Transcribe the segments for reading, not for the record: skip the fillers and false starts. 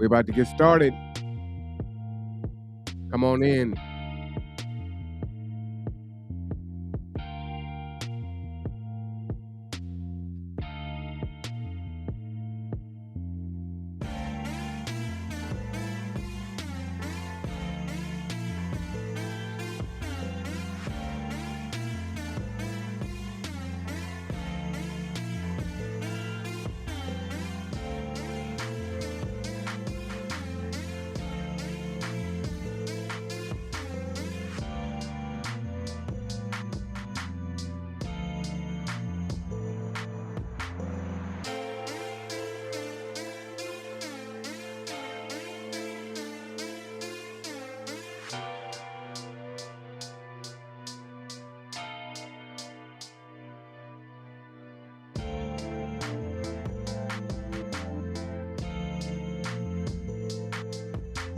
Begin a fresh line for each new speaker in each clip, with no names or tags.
We're about to get started. Come on in.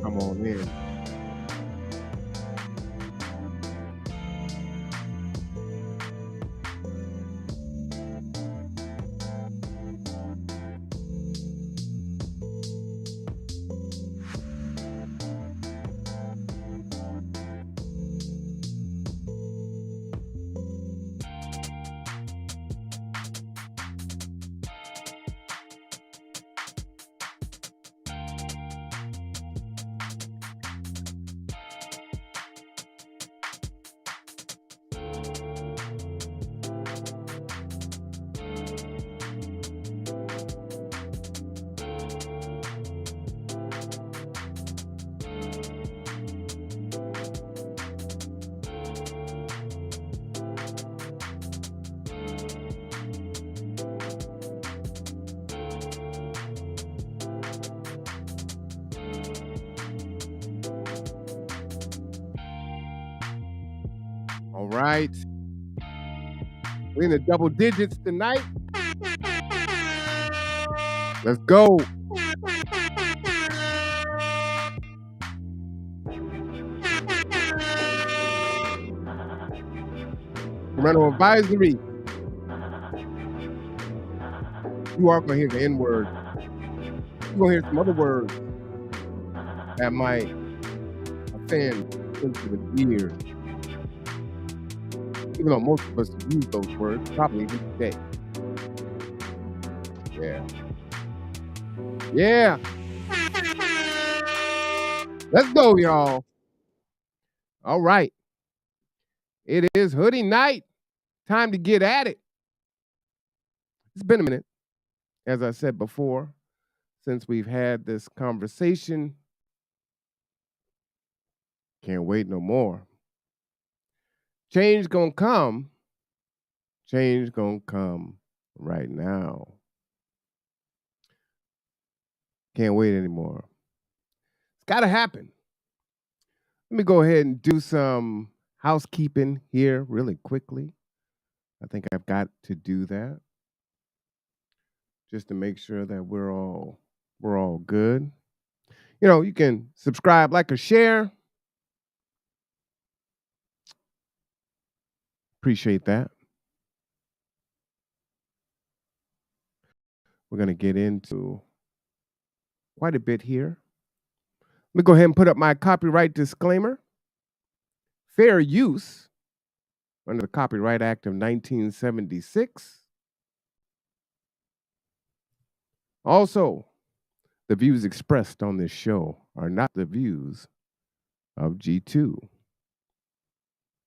Come on in. All right. We're in the double digits tonight. Let's go. Parental advisory. You are going to hear the N word. You're going to hear some other words that might offend sensitive ears. Even though most of us use those words, probably even today. Yeah. Yeah. Let's go, y'all. All right. It is Hoodie night. Time to get at it. It's been a minute, as I said before, since we've had this conversation. Can't wait no more. Change gonna come. Change gonna come right now. Can't wait anymore. It's gotta happen. Let me go ahead and do some housekeeping here really quickly. I think I've got to do that just to make sure that we're all good. You know, you can subscribe, like, or share. Appreciate that. We're going to get into quite a bit here. Let me go ahead and put up my copyright disclaimer. Fair use under the Copyright Act of 1976. Also, the views expressed on this show are not the views of G2.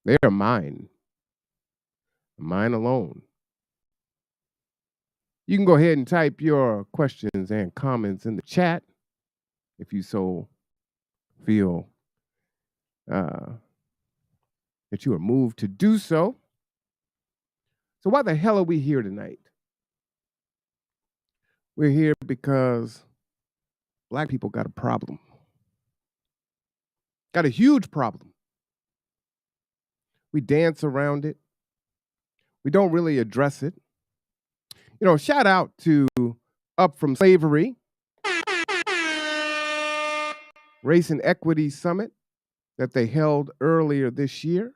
They are mine alone. You can go ahead and type your questions and comments in the chat if you so feel that you are moved to do so. So why the hell are we here tonight? We're here because Black people got a problem. Got a huge problem. We dance around it. We don't really address it. You know, shout out to Up From Slavery, Race and Equity Summit that they held earlier this year.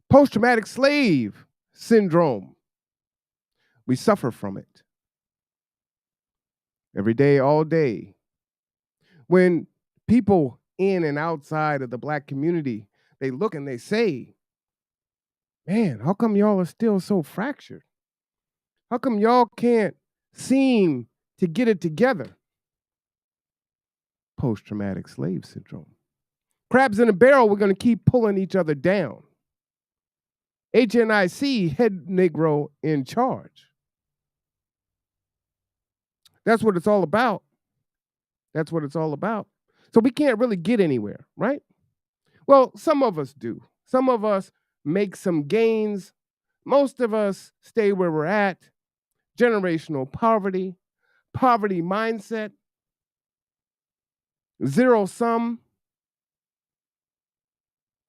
Post-traumatic slave syndrome. We suffer from it. Every day, all day, When people in and outside of the Black community, they look and they say, man, how come y'all are still so fractured? How come y'all can't seem to get it together? Post-traumatic slave syndrome. Crabs in a barrel, we're going to keep pulling each other down. HNIC, head Negro in charge. That's what it's all about. That's what it's all about. So we can't really get anywhere, right? Well, some of us do. Some of us make some gains. Most of us stay where we're at. Generational poverty, poverty mindset, zero sum.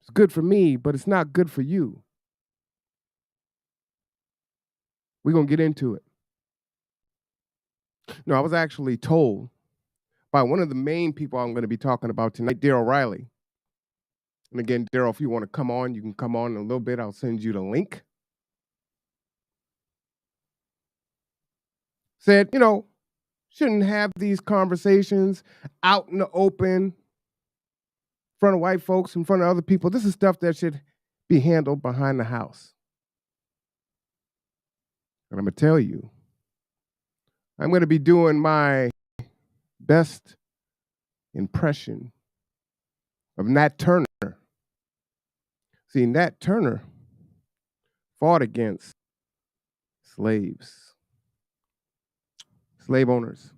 It's good for me, but it's not good for you. We're going to get into it. No, I was actually told by one of the main people I'm going to be talking about tonight, Daryl Riley. And again, Daryl, if you want to come on, you can come on in a little bit. I'll send you the link. Said, shouldn't have these conversations out in the open, in front of white folks, in front of other people. This is stuff that should be handled behind the house. And I'm going to tell you, I'm going to be doing my best impression of Nat Turner. See, Nat Turner fought against slaves, slave owners.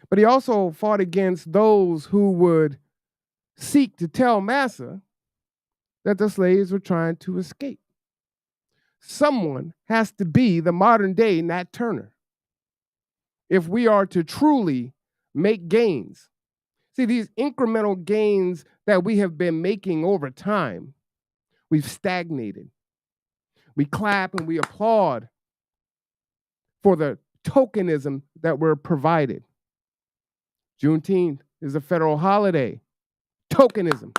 But he also fought against those who would seek to tell massa that the slaves were trying to escape. Someone has to be the modern day Nat Turner if we are to truly make gains. See, these incremental gains that we have been making over time, we've stagnated. We clap and we applaud for the tokenism that we're provided. Juneteenth is a federal holiday. Tokenism.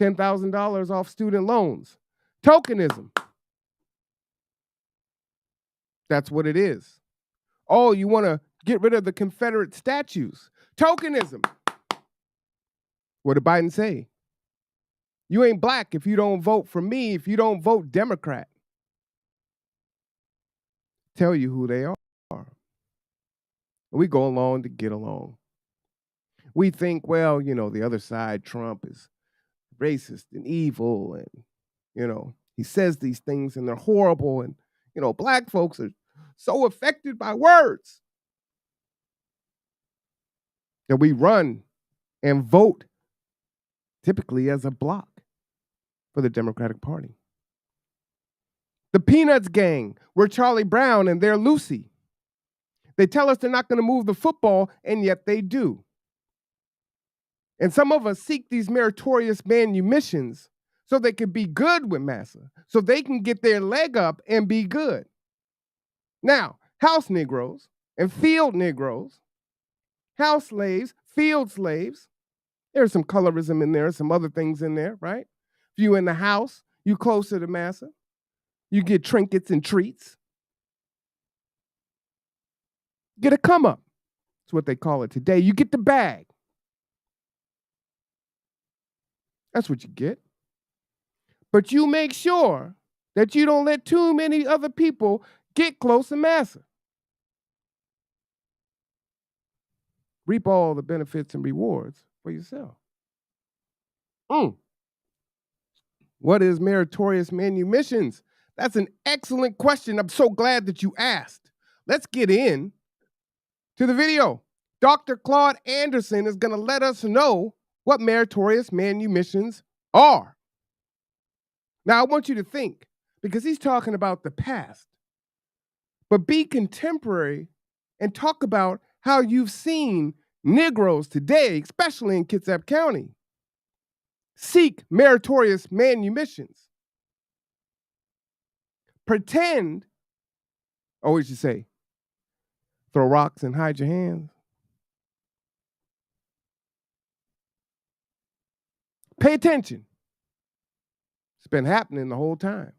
$10,000 off student loans. Tokenism. That's what it is. Oh, you want to get rid of the Confederate statues. Tokenism. What did Biden say? You ain't black if you don't vote for me, if you don't vote Democrat. Tell you who they are. We go along to get along. We think, well, the other side, Trump, is racist and evil, and, he says these things and they're horrible, and, black folks are so affected by words that we run and vote typically as a bloc for the Democratic Party. The Peanuts gang, we're Charlie Brown and they're Lucy. They tell us they're not going to move the football, and yet they do. And some of us seek these meritorious manumissions so they can be good with massa, so they can get their leg up and be good. Now, house Negroes and field Negroes, house slaves, field slaves, there's some colorism in there, some other things in there, right? If you in the house, you closer to massa, you get trinkets and treats. Get a come up. That's what they call it today. You get the bag. That's what you get. But you make sure that you don't let too many other people get close to massa. Reap all the benefits and rewards for yourself. What is meritorious manumissions? That's an excellent question. I'm so glad that you asked. Let's get in to the video. Dr. Claude Anderson is going to let us know what meritorious manumissions are. Now, I want you to think, because he's talking about the past, but be contemporary and talk about how you've seen Negroes today, especially in Kitsap County, seek meritorious manumissions. Pretend, always you say, throw rocks and hide your hands. Pay attention. It's been happening the whole time.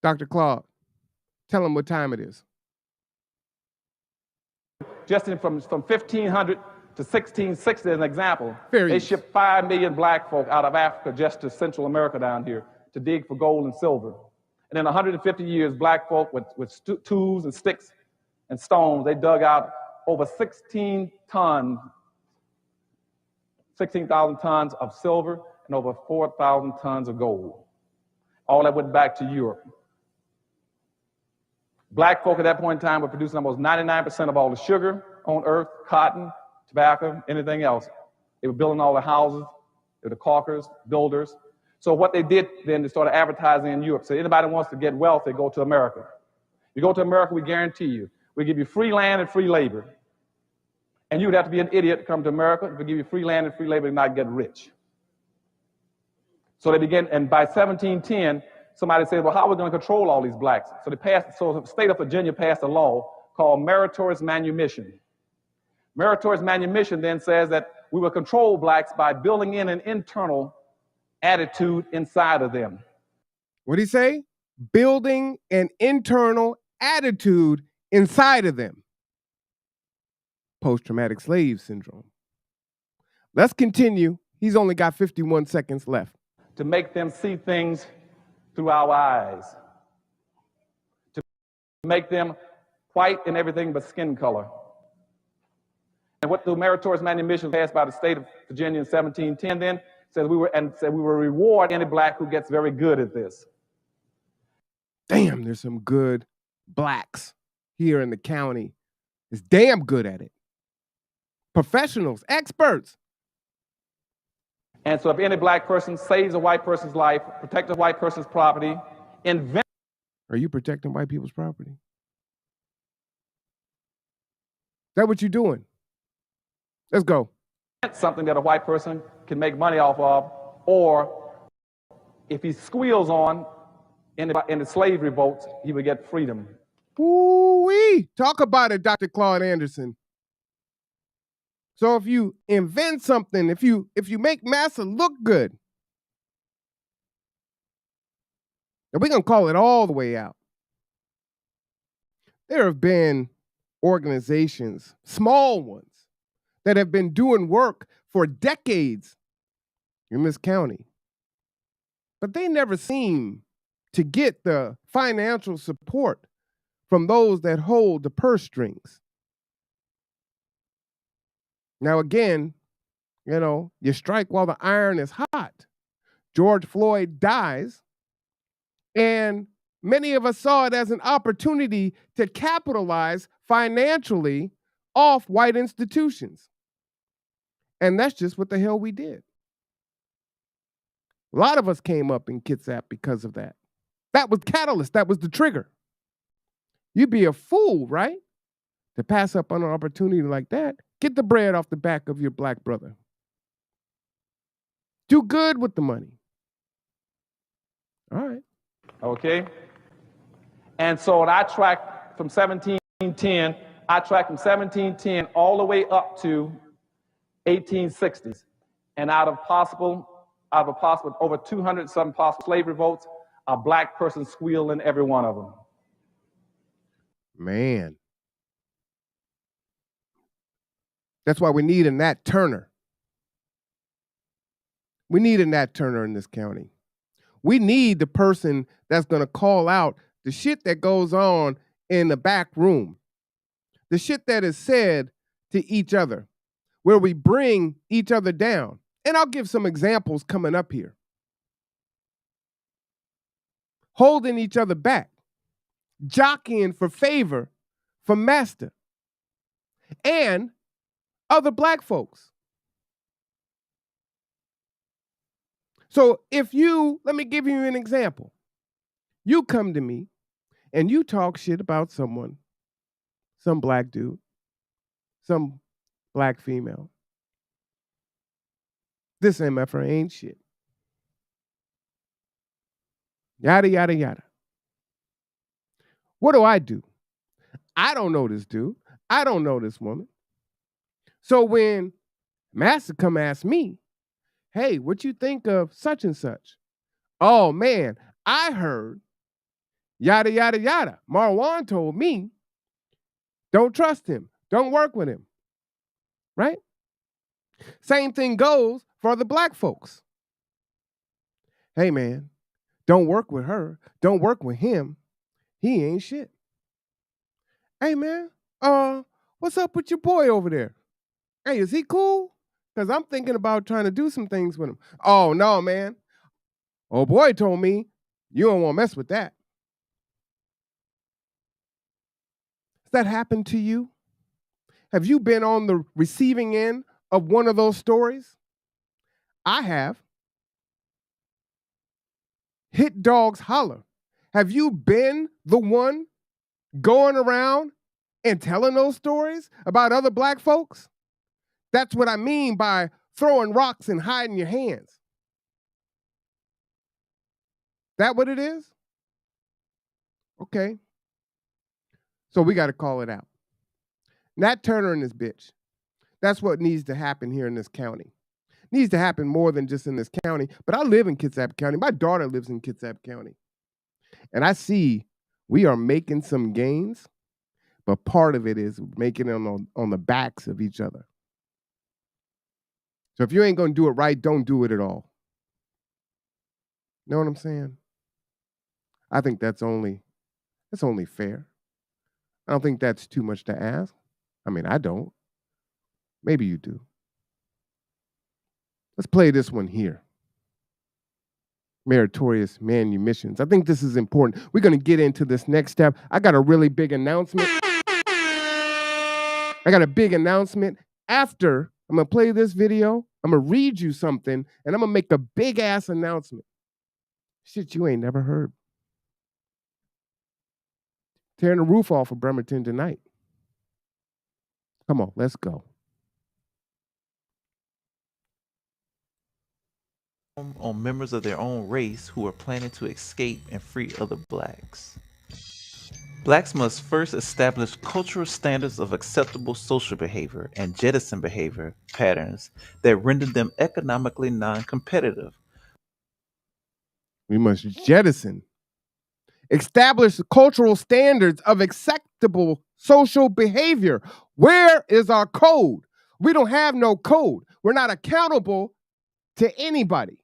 Dr. Claude, tell them what time it is.
just from 1500 to 1660 as an example,
Fair
they
use.
shipped 5 million black folk out of Africa just to Central America down here to dig for gold and silver. And in 150 years, black folk with tools and sticks and stones, they dug out over 16,000 tons of silver and over 4,000 tons of gold. All that went back to Europe. Black folk at that point in time were producing almost 99% of all the sugar on earth, cotton, tobacco, anything else. They were building all the houses. They were the caulkers, builders. So what they did then, they started advertising in Europe. So anybody wants to get wealth, they go to America. You go to America, we guarantee you. We give you free land and free labor. And you would have to be an idiot to come to America if we give you free land and free labor and not get rich. So they began, and by 1710, somebody said, well, how are we going to control all these blacks? So the state of Virginia passed a law called meritorious manumission. Meritorious manumission then says that we will control blacks by building in an internal attitude inside of them.
What did he say? Building an internal attitude inside of them. Post-traumatic slave syndrome. Let's continue. He's only got 51 seconds left.
To make them see things through our eyes. To make them white in everything but skin color. And what the meritorious manumission passed by the state of Virginia in 1710 then said we will reward any black who gets very good at this.
Damn, there's some good blacks here in the county. Is damn good at it. Professionals, experts.
And so if any black person saves a white person's life, protects a white person's property, invent.
Are you protecting white people's property? Is that what you're doing? Let's go.
Something that a white person can make money off of, or if he squeals on in the slave revolts, he would get freedom.
Ooh-wee. Talk about it, Dr. Claude Anderson. So if you invent something, if you make massa look good, and we're going to call it all the way out. There have been organizations, small ones, that have been doing work for decades in this county. But they never seem to get the financial support from those that hold the purse strings. Now, again, you strike while the iron is hot. George Floyd dies, and many of us saw it as an opportunity to capitalize financially off white institutions. And that's just what the hell we did. A lot of us came up in Kitsap because of that. That was catalyst. That was the trigger. You'd be a fool, right? To pass up on an opportunity like that. Get the bread off the back of your black brother. Do good with the money. All right.
Okay. And so I tracked from 1710 all the way up to 1860s. And out of over 200 some possible slave revolts, a black person squealed in every one of them.
Man. That's why we need a Nat Turner. We need a Nat Turner in this county. We need the person that's going to call out the shit that goes on in the back room. The shit that is said to each other, where we bring each other down. And I'll give some examples coming up here. Holding each other back. Jockeying for favor from master. And other black folks. So let me give you an example. You come to me and you talk shit about someone, some black dude, some black female. This MFR ain't shit. Yada, yada, yada. What do? I don't know this dude. I don't know this woman. So when Master come ask me, hey, what you think of such and such? Oh, man, I heard yada, yada, yada. Marwan told me, don't trust him. Don't work with him, right? Same thing goes for the black folks. Hey, man, don't work with her. Don't work with him. He ain't shit. Hey, man, what's up with your boy over there? Hey, is he cool? Because I'm thinking about trying to do some things with him. Oh, no, man. Oh, boy told me you don't want to mess with that. Has that happened to you? Have you been on the receiving end of one of those stories? I have. Hit dogs holler. Have you been the one going around and telling those stories about other black folks? That's what I mean by throwing rocks and hiding your hands. That what it is? Okay. So we got to call it out. Nat Turner and this bitch. That's what needs to happen here in this county. Needs to happen more than just in this county. But I live in Kitsap County. My daughter lives in Kitsap County. And I see we are making some gains, but part of it is making them on the backs of each other. So if you ain't going to do it right, don't do it at all. Know what I'm saying? I think that's only fair. I don't think that's too much to ask. I mean, I don't. Maybe you do. Let's play this one here. Meritorious manumissions. I think this is important. We're going to get into this next step. I got a really big announcement. After I'm going to play this video. I'm going to read you something, and I'm going to make a big-ass announcement. Shit you ain't never heard. Tearing the roof off of Bremerton tonight. Come on, let's go.
On members of their own race who are planning to escape and free other blacks. Blacks must first establish cultural standards of acceptable social behavior and jettison behavior patterns that render them economically non-competitive.
We must jettison. Establish cultural standards of acceptable social behavior. Where is our code? We don't have no code. We're not accountable to anybody.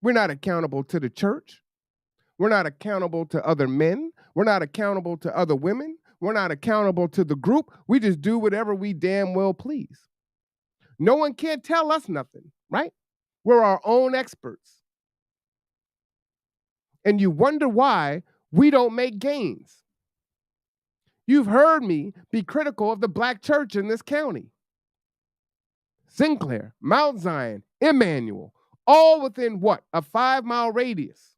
We're not accountable to the church. We're not accountable to other men. We're not accountable to other women. We're not accountable to the group. We just do whatever we damn well please. No one can tell us nothing, right? We're our own experts. And you wonder why we don't make gains. You've heard me be critical of the black church in this county. Sinclair, Mount Zion, Emmanuel, all within what? A 5-mile radius.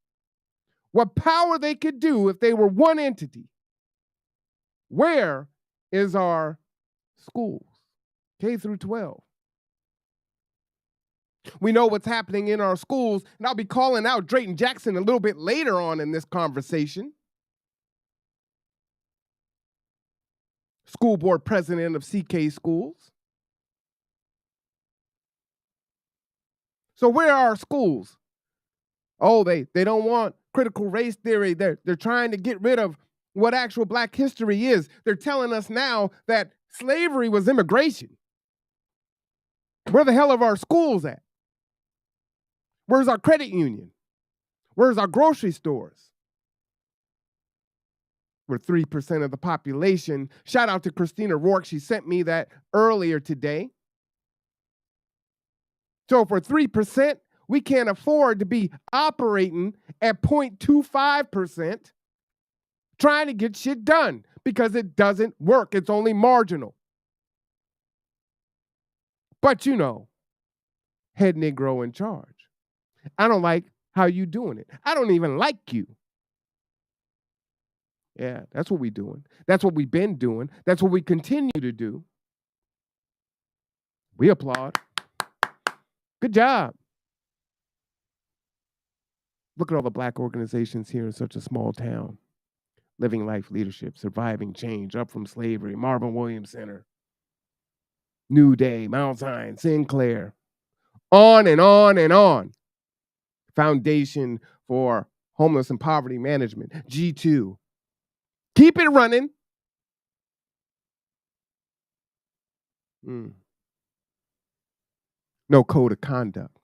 What power they could do if they were one entity. Where is our schools? K through 12. We know what's happening in our schools, and I'll be calling out Drayton Jackson a little bit later on in this conversation. School board president of CK Schools. So where are our schools? Oh, they don't want critical race theory. They're trying to get rid of what actual black history is. They're telling us now that slavery was immigration. Where the hell are our schools at? Where's our credit union? Where's our grocery stores? We're 3% of the population. Shout out to Christina Rourke. She sent me that earlier today. So if we're 3%, we can't afford to be operating at 0.25%, trying to get shit done because it doesn't work. It's only marginal. But you know, head Negro in charge. I don't like how you doing it. I don't even like you. Yeah, that's what we doing. That's what we've been doing. That's what we continue to do. We applaud. Good job. Look at all the black organizations here in such a small town. Living Life Leadership, Surviving Change, Up from Slavery, Marvin Williams Center, New Day, Mount Zion, Sinclair, on and on and on. Foundation for Homeless and Poverty Management, G2. Keep it running. Mm. No code of conduct.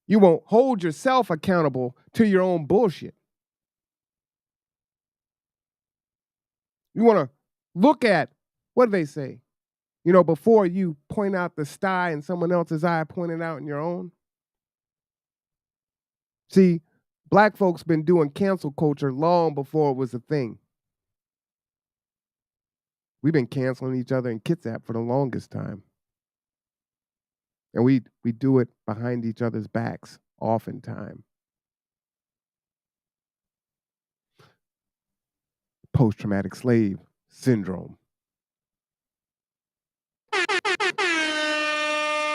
You won't hold yourself accountable to your own bullshit. You want to look at, what do they say? You know, before you point out the sty in someone else's eye, point it out in your own. See, black folks been doing cancel culture long before it was a thing. We've been canceling each other in Kitsap for the longest time. And we do it behind each other's backs, oftentimes. Post-traumatic slave syndrome.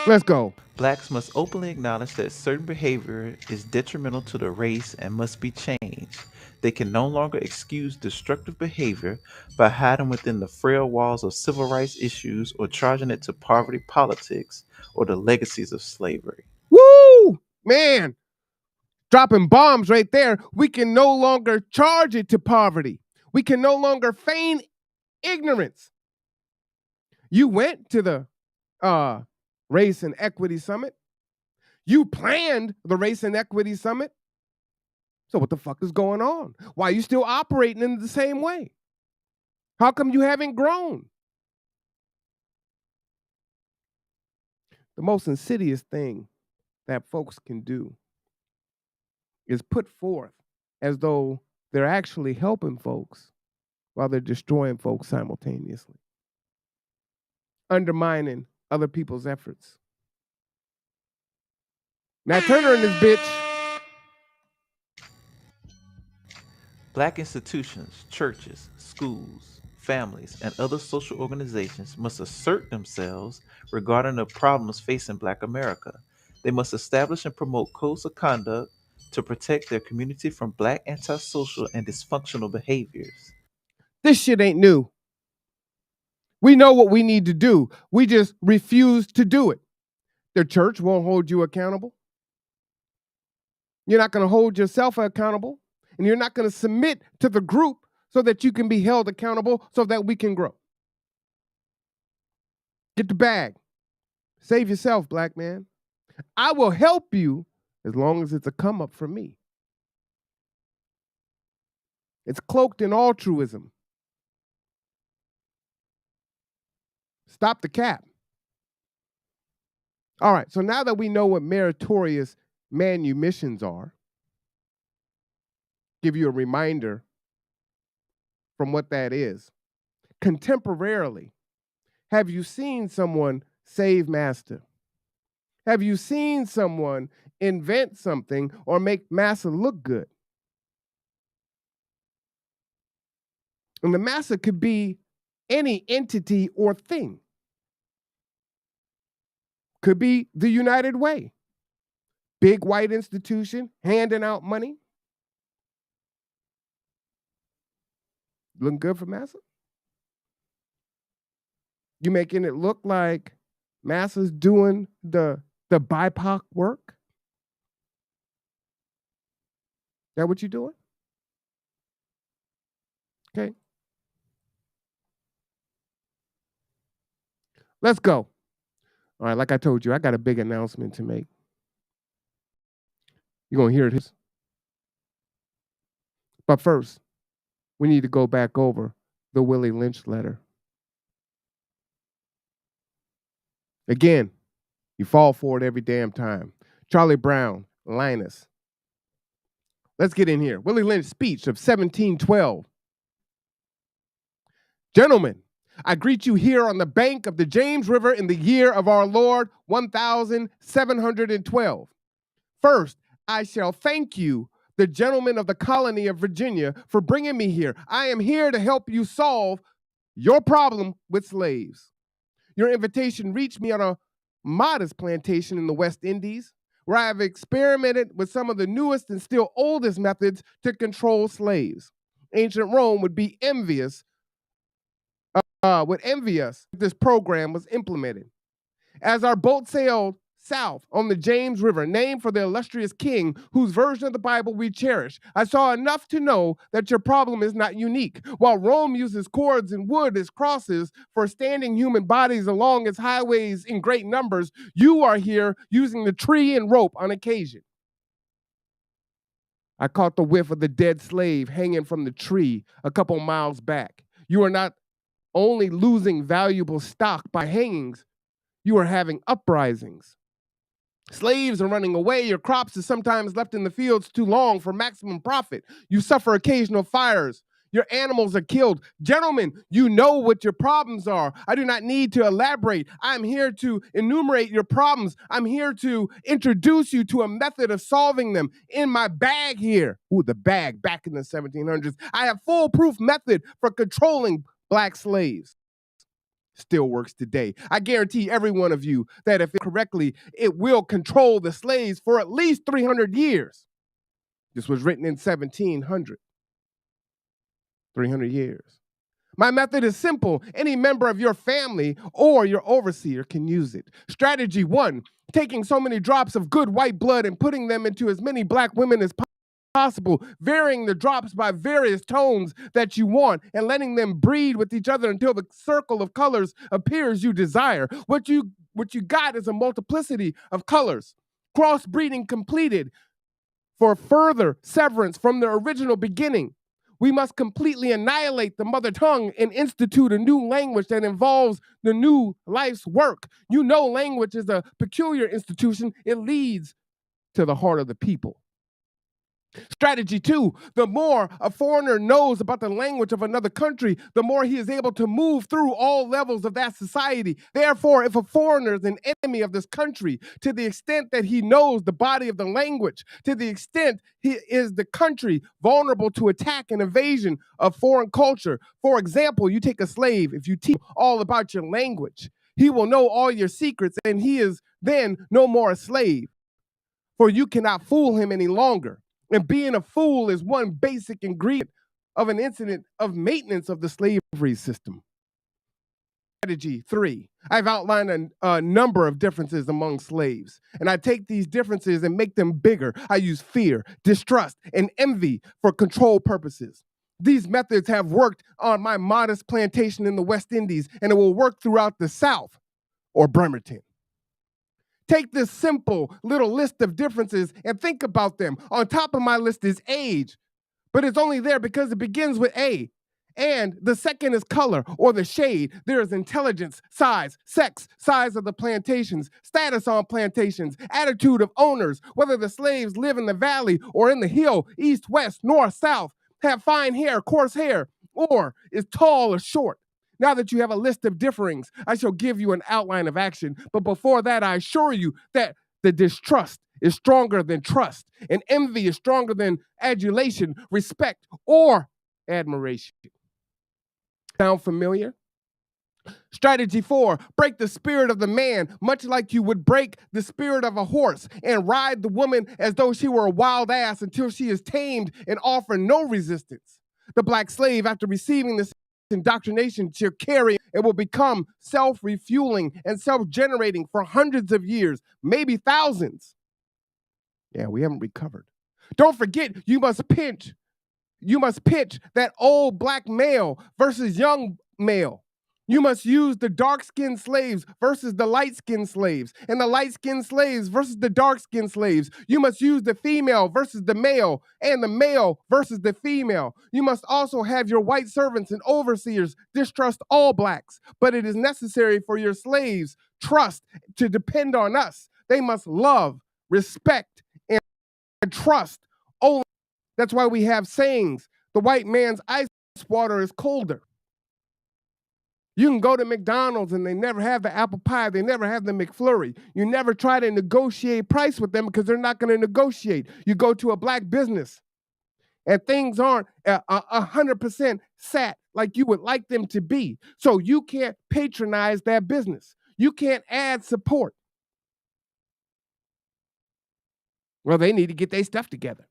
Let's go.
Blacks must openly acknowledge that certain behavior is detrimental to the race and must be changed. They can no longer excuse destructive behavior by hiding within the frail walls of civil rights issues or charging it to poverty politics or the legacies of slavery.
Woo! Man, dropping bombs right there. We can no longer charge it to poverty. We can no longer feign ignorance. You went to the Race and Equity Summit. You planned the Race and Equity Summit. So what the fuck is going on? Why are you still operating in the same way? How come you haven't grown? The most insidious thing that folks can do is put forth as though they're actually helping folks while they're destroying folks simultaneously, undermining other people's efforts. Now Turner and this bitch.
Black institutions, churches, schools, families, and other social organizations must assert themselves regarding the problems facing Black America. They must establish and promote codes of conduct to protect their community from Black antisocial and dysfunctional behaviors.
This shit ain't new. We know what we need to do. We just refuse to do it. The church won't hold you accountable. You're not going to hold yourself accountable. And you're not going to submit to the group so that you can be held accountable so that we can grow. Get the bag. Save yourself, black man. I will help you as long as it's a come up for me. It's cloaked in altruism. Stop the cap. All right, so now that we know what meritorious manumissions are, give you a reminder from what that is. Contemporarily, have you seen someone save master? Have you seen someone invent something or make massa look good? And the massa could be any entity or thing. Could be the United Way. Big white institution handing out money. Looking good for massa? You making it look like massa's doing the BIPOC work? That what you doing? Okay. Let's go. All right, like I told you, I got a big announcement to make. You're going to hear it. But first, we need to go back over the Willie Lynch letter. Again, you fall for it every damn time. Charlie Brown, Linus. Let's get in here. Willie Lynch's speech of 1712. Gentlemen, I greet you here on the bank of the James River in the year of our Lord 1712. First, I shall thank you, the gentlemen of the colony of Virginia, for bringing me here. I am here to help you solve your problem with slaves. Your invitation reached me on a modest plantation in the West Indies, where I have experimented with some of the newest and still oldest methods to control slaves. Ancient Rome would be envious if this program was implemented. As our boat sailed south on the James River, named for the illustrious king whose version of the Bible we cherish. I saw enough to know that your problem is not unique. While Rome uses cords and wood as crosses for standing human bodies along its highways in great numbers, you are here using the tree and rope on occasion. I caught the whiff of the dead slave hanging from the tree a couple miles back. You are not only losing valuable stock by hangings, you are having uprisings. Slaves are running away. Your crops are sometimes left in the fields too long for maximum profit. You suffer occasional fires. Your animals are killed. Gentlemen, you know what your problems are. I do not need to elaborate. I'm here to enumerate your problems. I'm here to introduce you to a method of solving them. In my bag here, the bag back in the 1700s, I have foolproof method for controlling black slaves. Still works today. I guarantee every one of you that if it correctly, it will control the slaves for at least 300 years. This was written in 1700. 300 years. My method is simple. Any member of your family or your overseer can use it. Strategy 1, taking so many drops of good white blood and putting them into as many black women as possible, varying the drops by various tones that you want and letting them breed with each other until the circle of colors appears you desire. What you got is a multiplicity of colors. Crossbreeding completed for further severance from the original beginning. We must completely annihilate the mother tongue and institute a new language that involves the new life's work. You know, language is a peculiar institution. It leads to the heart of the people. Strategy 2, the more a foreigner knows about the language of another country, the more he is able to move through all levels of that society. Therefore, if a foreigner is an enemy of this country, to the extent that he knows the body of the language, to the extent he is the country vulnerable to attack and invasion of foreign culture. For example, you take a slave, if you teach all about your language, he will know all your secrets, and he is then no more a slave, for you cannot fool him any longer. And being a fool is one basic ingredient of an incident of maintenance of the slavery system. Strategy 3, I've outlined a number of differences among slaves, and I take these differences and make them bigger. I use fear, distrust, and envy for control purposes. These methods have worked on my modest plantation in the West Indies, and it will work throughout the South or Bremerton. Take this simple little list of differences and think about them. On top of my list is age, but it's only there because it begins with A. And the second is color or the shade. There is intelligence, size, sex, size of the plantations, status on plantations, attitude of owners, whether the slaves live in the valley or in the hill, east, west, north, south, have fine hair, coarse hair, or is tall or short. Now that you have a list of differings, I shall give you an outline of action. But before that, I assure you that the distrust is stronger than trust, and envy is stronger than adulation, respect, or admiration. Sound familiar? Strategy 4, break the spirit of the man, much like you would break the spirit of a horse, and ride the woman as though she were a wild ass until she is tamed and offer no resistance. The black slave, after receiving this indoctrination, shall carry and will become self-refueling and self-generating for hundreds of years, maybe thousands. Yeah, we haven't recovered. Don't forget, you must pitch that old black male versus young male. You must use the dark-skinned slaves versus the light-skinned slaves, and the light-skinned slaves versus the dark-skinned slaves. You must use the female versus the male, and the male versus the female. You must also have your white servants and overseers distrust all blacks, but it is necessary for your slaves' trust to depend on us. They must love, respect, and trust only. That's why we have sayings. The white man's ice water is colder. You can go to McDonald's and they never have the apple pie. They never have the McFlurry. You never try to negotiate price with them because they're not going to negotiate. You go to a black business and things aren't 100% sat like you would like them to be. So you can't patronize that business. You can't add support. Well, they need to get their stuff together.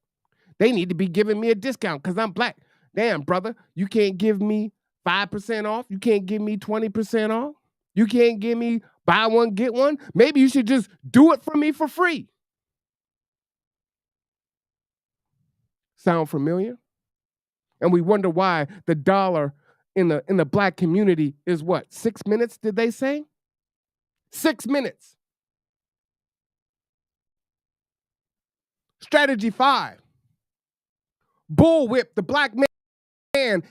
They need to be giving me a discount because I'm black. Damn, brother, you can't give me 5% off. You can't give me 20% off. You can't give me Buy one, get one. Maybe you should just do it for me for free. Sound familiar? And we wonder why the dollar in the black community is what? 6 minutes, did they say? 6 minutes. Strategy 5. Bullwhip the black man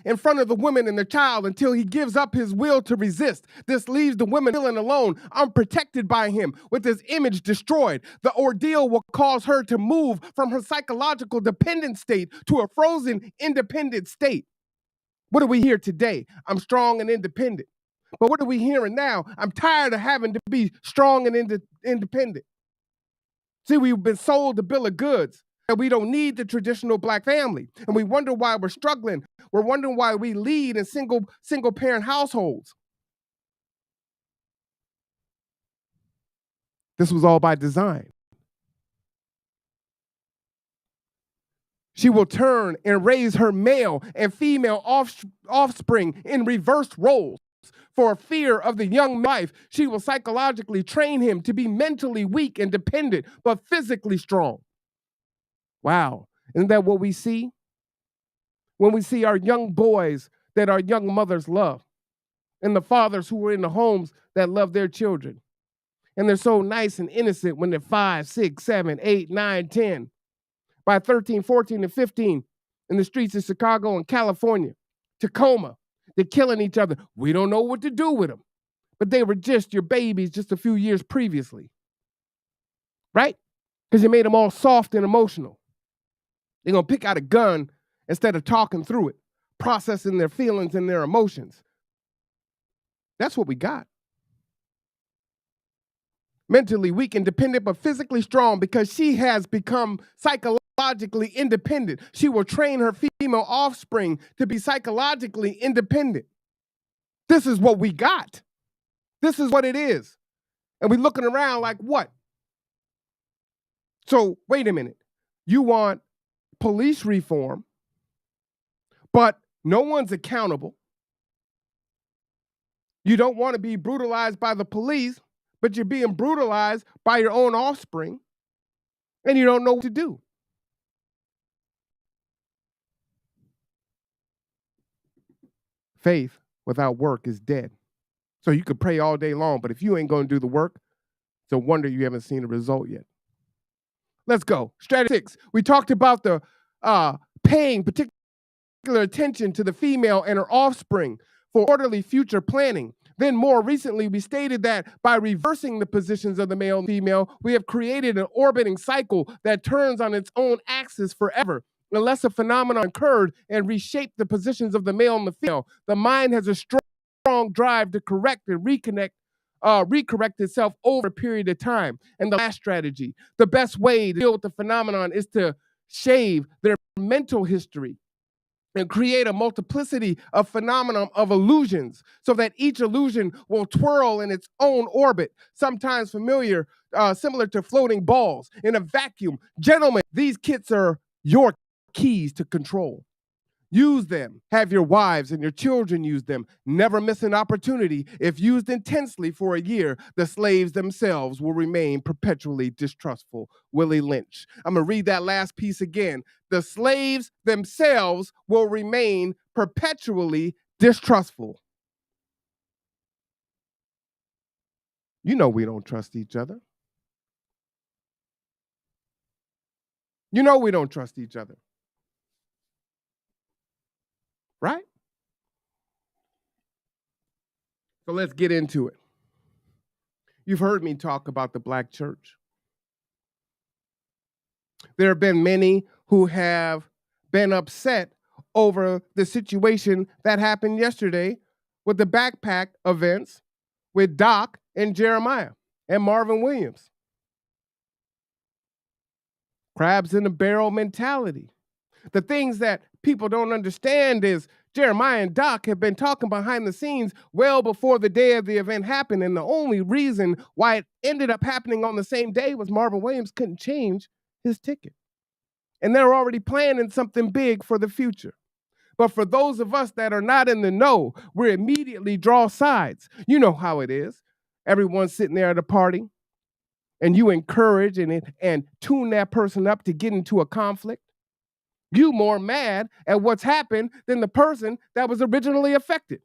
in front of the women and the child until he gives up his will to resist. This leaves the women feeling alone, unprotected by him, with his image destroyed. The ordeal will cause her to move from her psychological dependent state to a frozen, independent state. What do we hear today? I'm strong and independent. But what are we hearing now? I'm tired of having to be strong and independent. See, we've been sold a bill of goods. And we don't need the traditional black family. And we wonder why we're struggling. We're wondering why we lead in single parent households. This was all by design. She will turn and raise her male and female offspring in reversed roles. For fear of the young life, she will psychologically train him to be mentally weak and dependent, but physically strong. Wow, isn't that what we see? When we see our young boys that our young mothers love, and the fathers who are in the homes that love their children. And they're so nice and innocent when they're 5, 6, 7, 8, 9, 10. By 13, 14, and 15, in the streets of Chicago and California, Tacoma, they're killing each other. We don't know what to do with them. But they were just your babies just a few years previously. Right? Because you made them all soft and emotional. They're going to pick out a gun instead of talking through it, processing their feelings and their emotions. That's what we got. Mentally weak and dependent, but physically strong because she has become psychologically independent. She will train her female offspring to be psychologically independent. This is what we got. This is what it is. And we're looking around like, what? So, wait a minute. You want police reform, but no one's accountable. You don't want to be brutalized by the police, but you're being brutalized by your own offspring, and you don't know what to do. Faith without work is dead. So you could pray all day long, but if you ain't going to do the work, it's a wonder you haven't seen a result yet. Let's go. Strategy 6. We talked about the paying particular attention to the female and her offspring for orderly future planning. Then more recently, we stated that by reversing the positions of the male and female, we have created an orbiting cycle that turns on its own axis forever. Unless a phenomenon occurred and reshaped the positions of the male and the female, the mind has a strong drive to correct and recorrect itself over a period of time. And the last strategy, the best way to deal with the phenomenon is to shave their mental history and create a multiplicity of phenomenon of illusions so that each illusion will twirl in its own orbit, sometimes similar to floating balls in a vacuum. Gentlemen, these kits are your keys to control. Use them. Have your wives and your children use them. Never miss an opportunity. If used intensely for a year, the slaves themselves will remain perpetually distrustful. Willie Lynch. I'm going to read that last piece again. The slaves themselves will remain perpetually distrustful. You know we don't trust each other. You know we don't trust each other. Right? So let's get into it. You've heard me talk about the black church. There have been many who have been upset over the situation that happened yesterday with the backpack events with Doc and Jeremiah and Marvin Williams. Crabs in the barrel mentality. The things that people don't understand is Jeremiah and Doc have been talking behind the scenes well before the day of the event happened, and the only reason why it ended up happening on the same day was Marvin Williams couldn't change his ticket. And they're already planning something big for the future. But for those of us that are not in the know, we immediately draw sides. You know how it is. Everyone's sitting there at a party, and you encourage and tune that person up to get into a conflict. You more mad at what's happened than the person that was originally affected.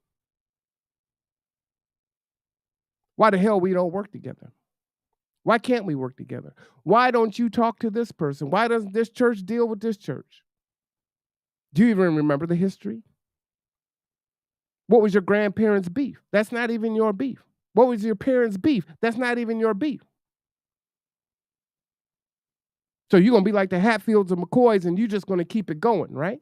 Why the hell we don't work together? Why can't we work together? Why don't you talk to this person? Why doesn't this church deal with this church? Do you even remember the history? What was your grandparents' beef? That's not even your beef. What was your parents' beef? That's not even your beef. So you're going to be like the Hatfields and McCoys, and you're just going to keep it going, right?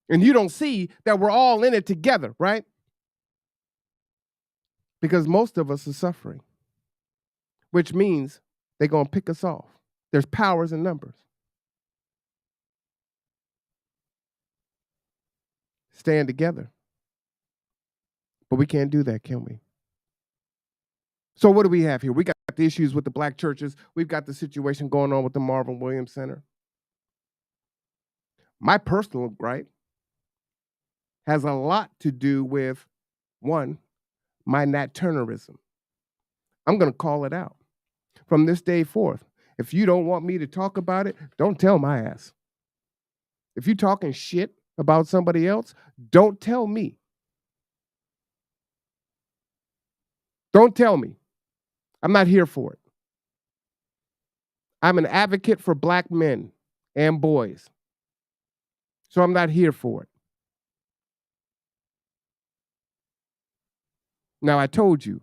And you don't see that we're all in it together, right? Because most of us are suffering, which means they're going to pick us off. There's powers in numbers. Stand together. But we can't do that, can we? So what do we have here? We got the issues with the black churches. We've got the situation going on with the Marvin Williams Center. My personal gripe has a lot to do with, one, my Nat Turnerism. I'm going to call it out. From this day forth, if you don't want me to talk about it, don't tell my ass. If you're talking shit about somebody else, don't tell me. Don't tell me. I'm not here for it. I'm an advocate for black men and boys. So I'm not here for it. Now, I told you,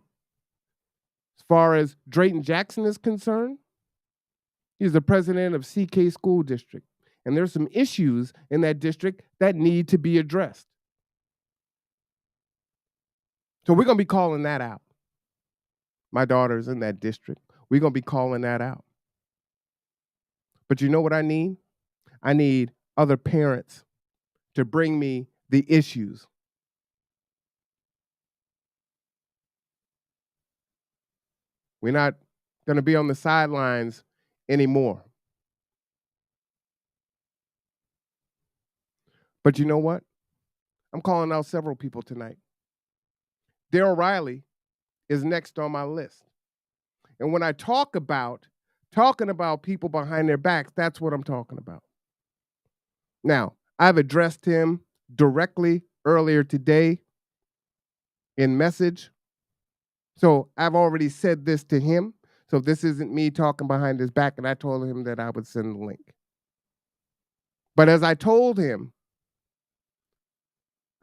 as far as Drayton Jackson is concerned, he's the president of CK School District. And there's some issues in that district that need to be addressed. So we're going to be calling that out. My daughter's in that district. We're going to be calling that out. But you know what I need? I need other parents to bring me the issues. We're not going to be on the sidelines anymore. But you know what? I'm calling out several people tonight. Darryl Riley is next on my list. And when I talking about people behind their backs, that's what I'm talking about. Now, I've addressed him directly earlier today in message. So I've already said this to him. So this isn't me talking behind his back, and I told him that I would send the link. But as I told him,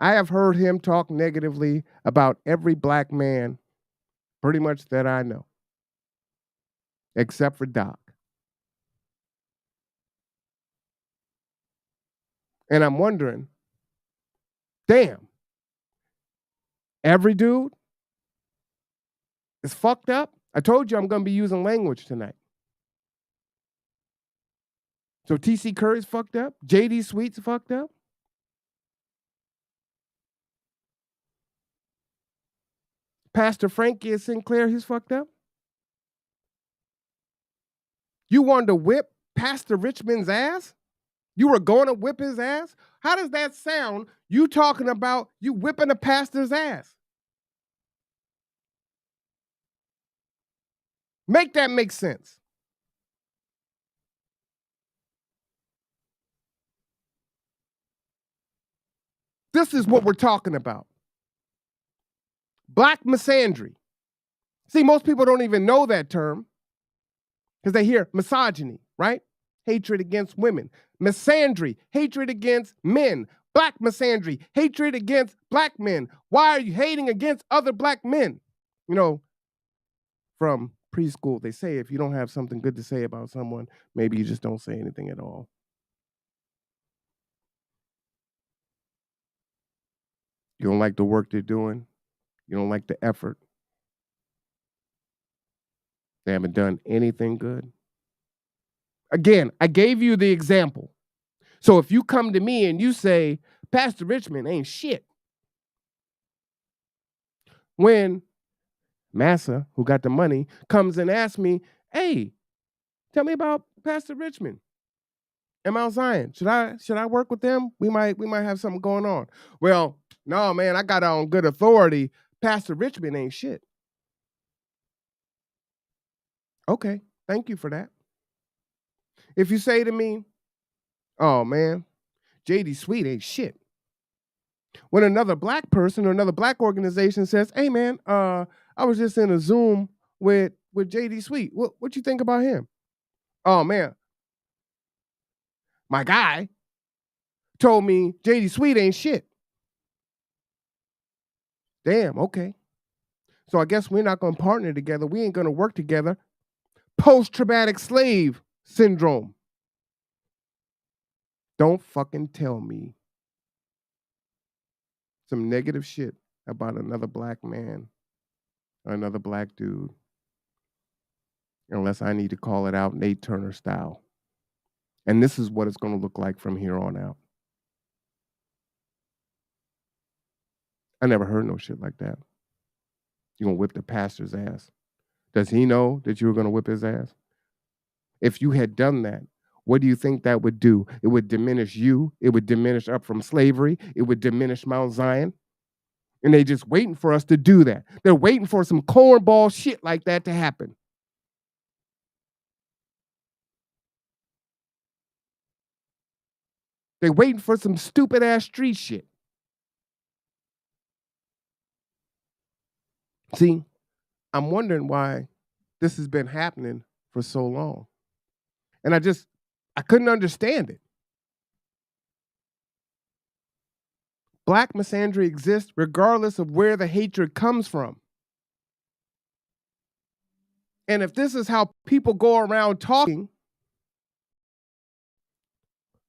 I have heard him talk negatively about every black man pretty much that I know, except for Doc. And I'm wondering, damn, every dude is fucked up? I told you I'm going to be using language tonight. So TC Curry's fucked up? JD Sweet's fucked up? Pastor Frankie Sinclair, he's fucked up? You wanted to whip Pastor Richmond's ass? You were going to whip his ass? How does that sound, you talking about you whipping a pastor's ass? Make that make sense. This is what we're talking about. Black misandry. See, most people don't even know that term because they hear misogyny, right? Hatred against women. Misandry, hatred against men. Black misandry, hatred against black men. Why are you hating against other black men? You know, from preschool, they say if you don't have something good to say about someone, maybe you just don't say anything at all. You don't like the work they're doing. You don't like the effort. They haven't done anything good. Again, I gave you the example. So if you come to me and you say, Pastor Richmond ain't shit, when Massa, who got the money, comes and asks me, hey, tell me about Pastor Richmond and Mount Zion. Should I work with them? We might have something going on. Well, No, man, I got on good authority. Pastor Richmond ain't shit. Okay, thank you for that. If you say to me, oh man, JD Sweet ain't shit. When another black person or another black organization says, hey man, I was just in a Zoom with JD Sweet. What you think about him? Oh man, my guy told me JD Sweet ain't shit. Damn, okay. So I guess we're not gonna partner together. We ain't gonna work together. Post-traumatic slave syndrome. Don't fucking tell me some negative shit about another black man or another black dude unless I need to call it out Nate Turner style. And this is what it's going to look like from here on out. I never heard no shit like that. You're going to whip the pastor's ass. Does he know that you were going to whip his ass? If you had done that, what do you think that would do? It would diminish you. It would diminish Up From Slavery. It would diminish Mount Zion. And they just waiting for us to do that. They're waiting for some cornball shit like that to happen. They're waiting for some stupid ass street shit. See, I'm wondering why this has been happening for so long. And I couldn't understand it. Black misandry exists regardless of where the hatred comes from. And if this is how people go around talking,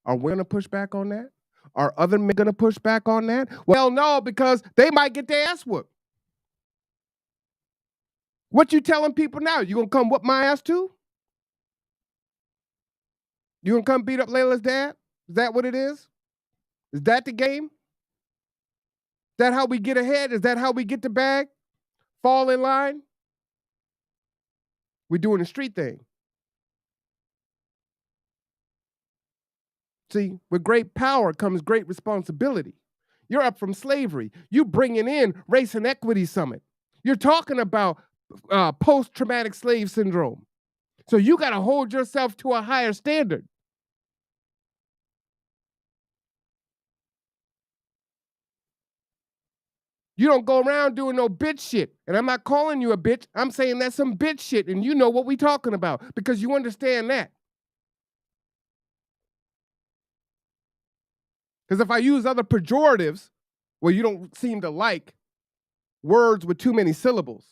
are we going to push back on that? Are other men going to push back on that? Well, no, because they might get their ass whooped. What you telling people now? You going to come whoop my ass too? You going to come beat up Layla's dad? Is that what it is? Is that the game? Is that how we get ahead? Is that how we get the bag? Fall in line? We're doing the street thing. See, with great power comes great responsibility. You're up from slavery. You bringing in Race and Equity Summit. You're talking about post-traumatic slave syndrome. So you got to hold yourself to a higher standard. You don't go around doing no bitch shit. And I'm not calling you a bitch. I'm saying that's some bitch shit, and you know what we talking about because you understand that. Because if I use other pejoratives, well, you don't seem to like words with too many syllables.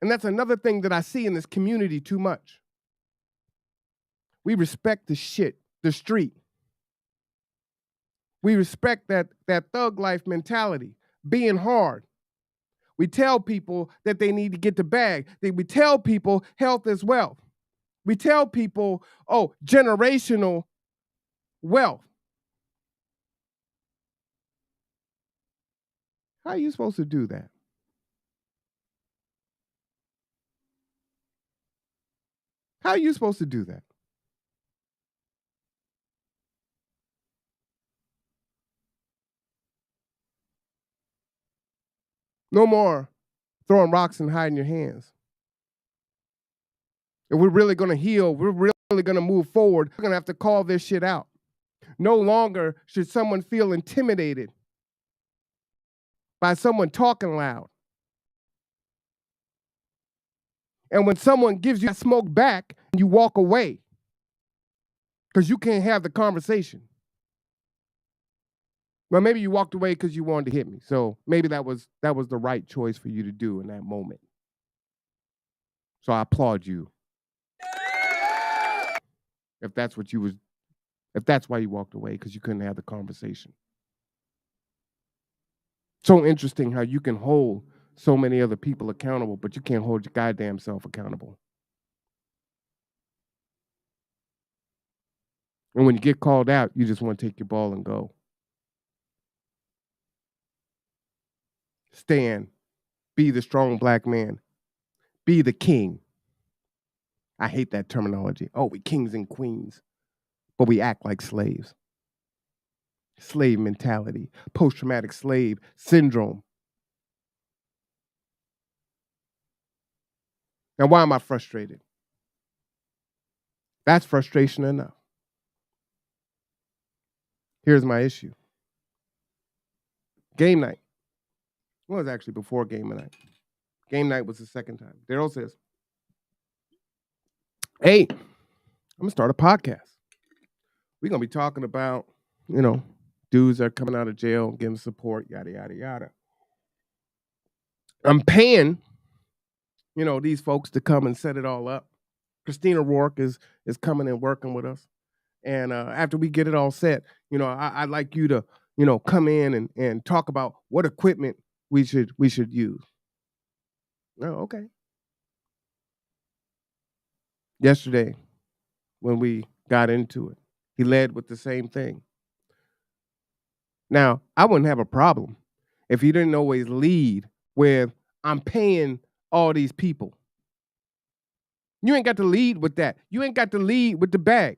And that's another thing that I see in this community too much. We respect the shit, the street. We respect that thug life mentality, being hard. We tell people that they need to get the bag. We tell people health is wealth. We tell people, oh, generational wealth. How are you supposed to do that? How are you supposed to do that? No more throwing rocks and hiding your hands. If we're really going to heal, we're really going to move forward, we're going to have to call this shit out. No longer should someone feel intimidated by someone talking loud. And when someone gives you that smoke back, you walk away because you can't have the conversation. Well, maybe you walked away because you wanted to hit me. So maybe that was the right choice for you to do in that moment. So I applaud you. If that's why you walked away, because you couldn't have the conversation. So interesting how you can hold so many other people accountable, but you can't hold your goddamn self accountable. And when you get called out, you just want to take your ball and go. Stand. Be the strong black man. Be the king. I hate that terminology. Oh, we kings and queens. But we act like slaves. slave mentality, post-traumatic slave syndrome. Now, why am I frustrated? That's frustration enough. Here's my issue. Game night. Well, it was actually before game night. Game night was the second time. Daryl says, hey, I'm going to start a podcast. We're going to be talking about, dudes that are coming out of jail, getting support, yada, yada, yada. I'm paying, these folks to come and set it all up. Christina Rourke is coming and working with us. And after we get it all set, I'd like you to, come in and talk about what equipment we should use. Oh, okay. Yesterday, when we got into it, he led with the same thing. Now, I wouldn't have a problem if he didn't always lead with, I'm paying all these people. You ain't got to lead with that. You ain't got to lead with the bag.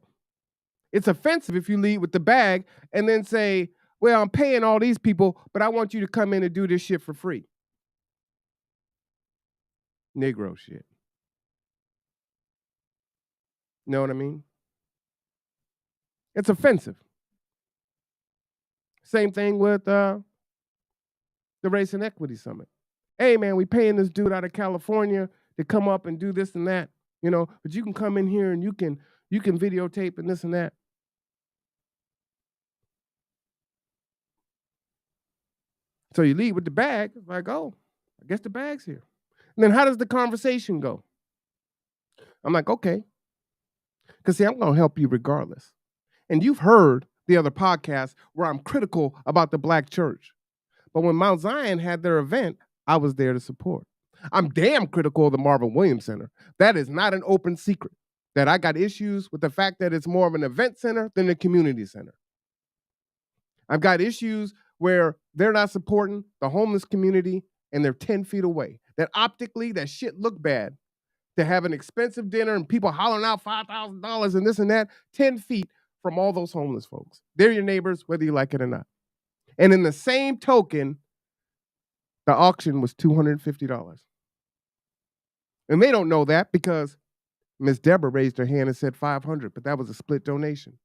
It's offensive if you lead with the bag and then say, well, I'm paying all these people, but I want you to come in and do this shit for free. Negro shit. Know what I mean? It's offensive. Same thing with the Race and Equity Summit. Hey, man, we paying this dude out of California to come up and do this and that, but you can come in here and you can videotape and this and that. So you lead with the bag, like, oh, I guess the bag's here. And then how does the conversation go? I'm like, okay. Because see, I'm going to help you regardless. And you've heard the other podcasts where I'm critical about the Black church. But when Mount Zion had their event, I was there to support. I'm damn critical of the Marvin Williams Center. That is not an open secret. That I got issues with the fact that it's more of an event center than a community center. I've got issues where they're not supporting the homeless community and they're 10 feet away. That optically, that shit look bad. To have an expensive dinner and people hollering out $5,000 and this and that, 10 feet from all those homeless folks. They're your neighbors, whether you like it or not. And in the same token, the auction was $250. And they don't know that because Miss Deborah raised her hand and said $500, but that was a split donation.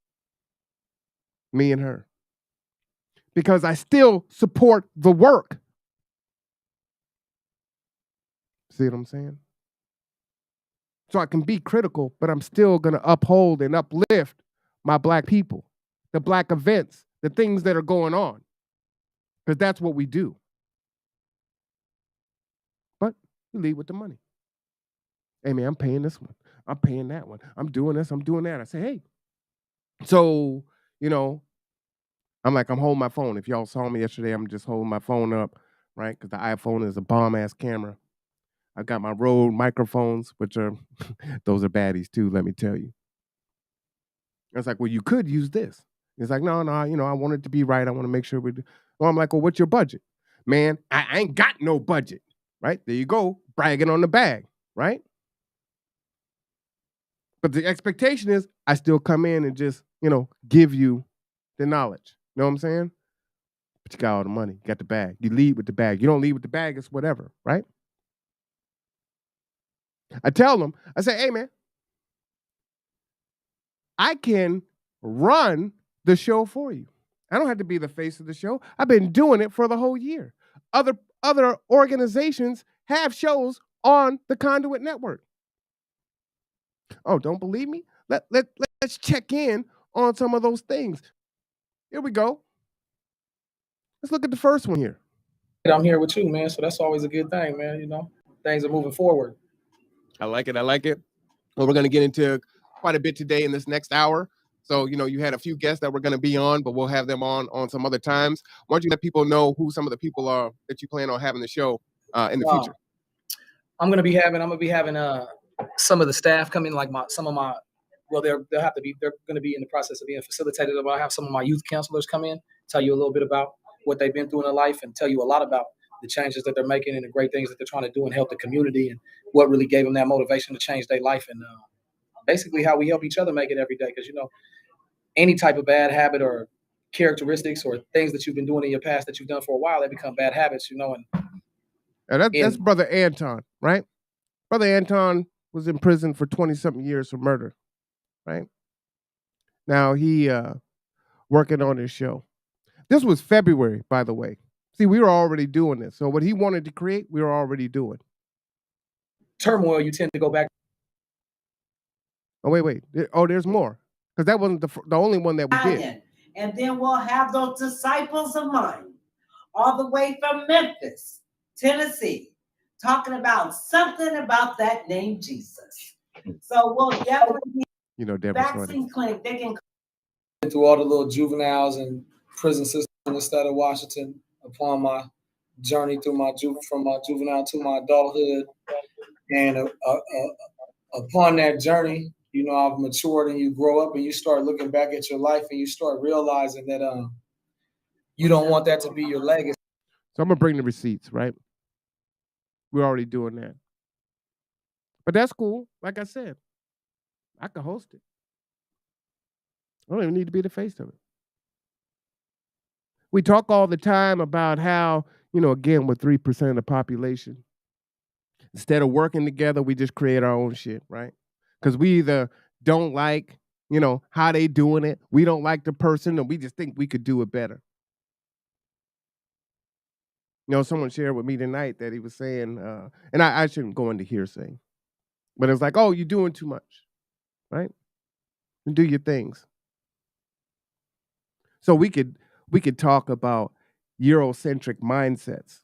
Me and her. Because I still support the work. See what I'm saying? So I can be critical, but I'm still going to uphold and uplift my Black people, the Black events, the things that are going on. Because that's what we do. But we lead with the money. Hey, man, I'm paying this one. I'm paying that one. I'm doing this. I'm doing that. I say, hey. So, I'm like, I'm holding my phone. If y'all saw me yesterday, I'm just holding my phone up, right? Because the iPhone is a bomb-ass camera. I've got my Rode microphones, which are, those are baddies too, let me tell you. I was like, well, you could use this. It's like, no, I want it to be right. I want to make sure we do. Well, I'm like, well, what's your budget? Man, I ain't got no budget, right? There you go, bragging on the bag, right? But the expectation is I still come in and just, give you the knowledge. You know what I'm saying? But you got all the money. You got the bag. You lead with the bag. You don't lead with the bag, it's whatever, right? I tell them, I say, hey, man, I can run the show for you. I don't have to be the face of the show. I've been doing it for the whole year. Other organizations have shows on the Conduit Network. Oh, don't believe me? Let's check in on some of those things. Here we go. Let's look at the first one here.
I'm here with you, man. So that's always a good thing, man. Things are moving forward.
I like it. Well, we're going to get into quite a bit today in this next hour. So, you had a few guests that were going to be on, but we'll have them on some other times. Why don't you let people know who some of the people are that you plan on having the show in the future?
I'm going to be having some of the staff come in, like they're going to be in the process of being facilitated. I'll have some of my youth counselors come in, tell you a little bit about what they've been through in their life and tell you a lot about the changes that they're making and the great things that they're trying to do and help the community and what really gave them that motivation to change their life and basically how we help each other make it every day. Because, any type of bad habit or characteristics or things that you've been doing in your past that you've done for a while, they become bad habits, you know.
And that's Brother Anton, right? Brother Anton was in prison for 20-something years for murder, right? Now he working on his show. This was February, by the way. See, we were already doing this. So what he wanted to create, we were already doing.
Turmoil, you tend to go back.
Oh, wait. Oh, there's more. Because that wasn't the only one that we did.
And then we'll have those disciples of mine all the way from Memphis, Tennessee, talking about something about that name Jesus. So we'll definitely
be
vaccine clinic. They can
through all the little juveniles and prison system in the state of Washington upon my journey through from my juvenile to my adulthood. And upon that journey, you know, I've matured, and you grow up and you start looking back at your life and you start realizing that you don't want that to be your legacy.
So I'm going to bring the receipts, right? We're already doing that. But that's cool. Like I said, I can host it. I don't even need to be the face of it. We talk all the time about how, you know, again, we're 3% of the population. Instead of working together, we just create our own shit, right? Because we either don't like, you know, how they doing it, we don't like the person, and we just think we could do it better. You know, someone shared with me tonight that he was saying, and I shouldn't go into hearsay, but it's like, oh, you're doing too much, right? And do your things. So we could talk about Eurocentric mindsets.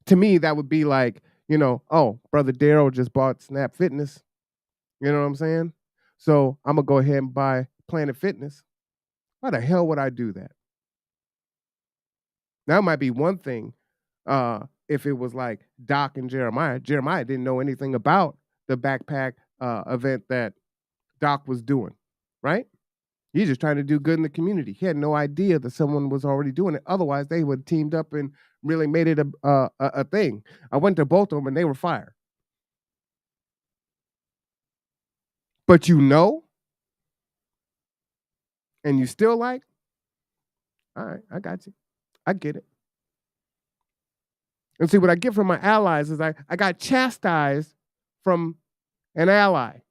To me, that would be like, you know, oh, Brother Daryl just bought Snap Fitness. You know what I'm saying? So I'm going to go ahead and buy Planet Fitness. Why the hell would I do that? That might be one thing if it was like Doc and Jeremiah. Jeremiah didn't know anything about the backpack event that Doc was doing, right? He's just trying to do good in the community. He had no idea that someone was already doing it. Otherwise, they would have teamed up and really made it a thing. I went to both of them, and they were fired. But you know, and you still like, all right, I got you. I get it. And see, what I get from my allies is I got chastised from an ally.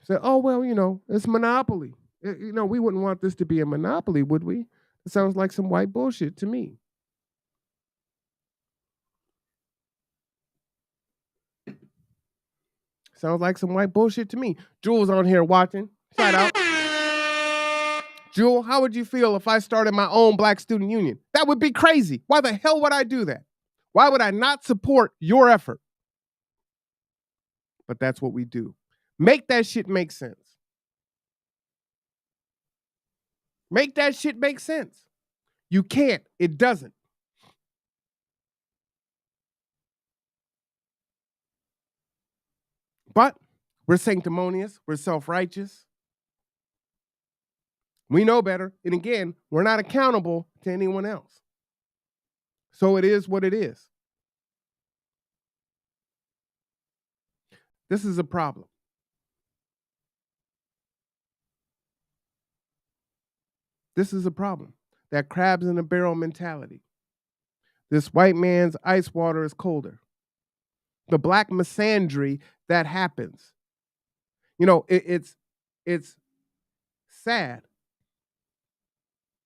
Said, oh, well, you know, it's monopoly. You know, we wouldn't want this to be a monopoly, would we? It sounds like some white bullshit to me. Sounds like some white bullshit to me. Jewel's on here watching. Shout out. Jewel, how would you feel if I started my own Black Student Union? That would be crazy. Why the hell would I do that? Why would I not support your effort? But that's what we do. Make that shit make sense. Make that shit make sense. You can't. It doesn't. But we're sanctimonious. We're self-righteous. We know better. And again, we're not accountable to anyone else. So it is what it is. This is a problem. This is a problem. That crabs in a barrel mentality. This white man's ice water is colder. The black misandry that happens. You know, it's sad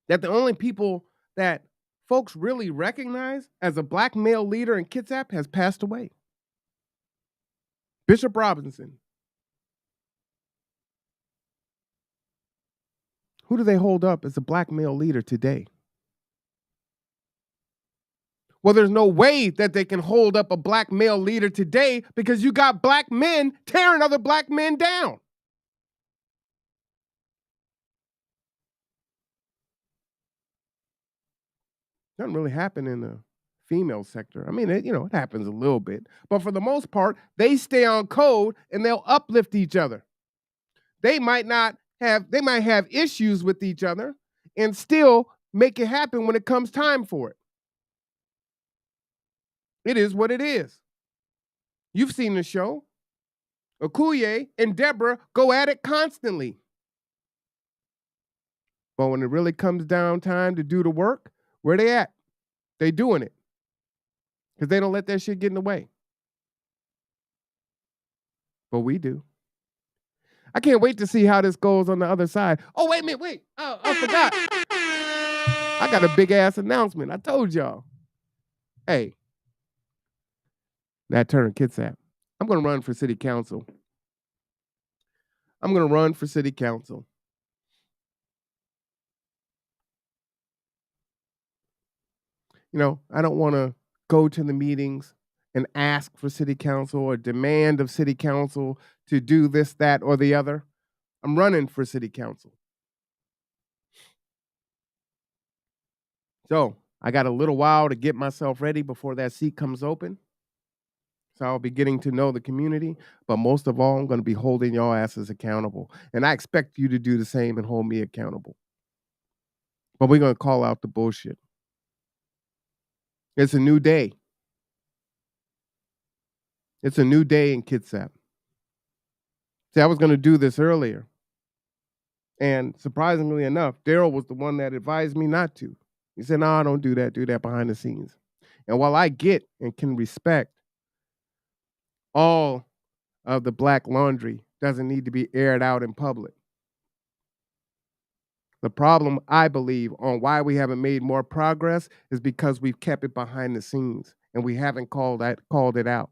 that the only people that folks really recognize as a black male leader in Kitsap has passed away. Bishop Robinson. Who do they hold up as a black male leader today? Well, there's no way that they can hold up a black male leader today because you got black men tearing other black men down. Doesn't really happen in the female sector. I mean, it happens a little bit. But for the most part, they stay on code and they'll uplift each other. They might have issues with each other and still make it happen when it comes time for it. It is what it is. You've seen the show. Okuye and Deborah go at it constantly. But when it really comes down time to do the work, where they at? They doing it. Because they don't let that shit get in the way. But we do. I can't wait to see how this goes on the other side. Oh, wait a minute, wait. Oh, I forgot. I got a big ass announcement. I told y'all. Hey, Nat Turner Kitsap. I'm going to run for city council. I'm going to run for city council. You know, I don't want to go to the meetings and ask for city council or demand of city council to do this, that, or the other. I'm running for city council. So I got a little while to get myself ready before that seat comes open. So I'll be getting to know the community, but most of all, I'm going to be holding y'all asses accountable. And I expect you to do the same and hold me accountable. But we're going to call out the bullshit. It's a new day. It's a new day in Kitsap. See, I was going to do this earlier. And surprisingly enough, Daryl was the one that advised me not to. He said, no, don't do that behind the scenes. And while I get and can respect all of the black laundry doesn't need to be aired out in public. The problem, I believe, on why we haven't made more progress is because we've kept it behind the scenes and we haven't called it out.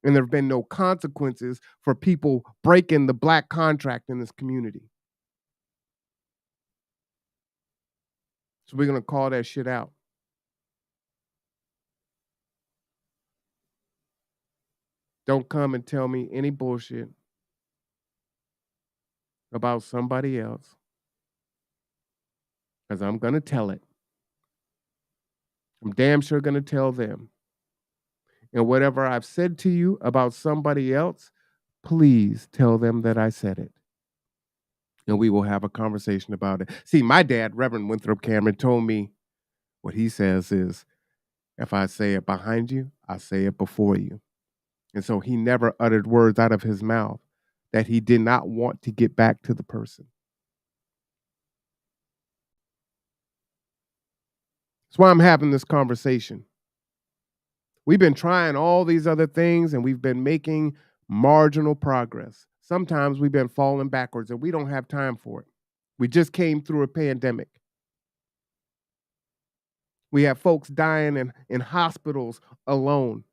And there have been no consequences for people breaking the black contract in this community. So we're going to call that shit out. Don't come and tell me any bullshit about somebody else, because I'm going to tell it. I'm damn sure going to tell them. And whatever I've said to you about somebody else, please tell them that I said it. And we will have a conversation about it. See, my dad, Reverend Winthrop Cameron, told me what he says is, if I say it behind you, I say it before you. And so he never uttered words out of his mouth that he did not want to get back to the person. That's why I'm having this conversation. We've been trying all these other things and we've been making marginal progress. Sometimes we've been falling backwards and we don't have time for it. We just came through a pandemic. We have folks dying in hospitals alone.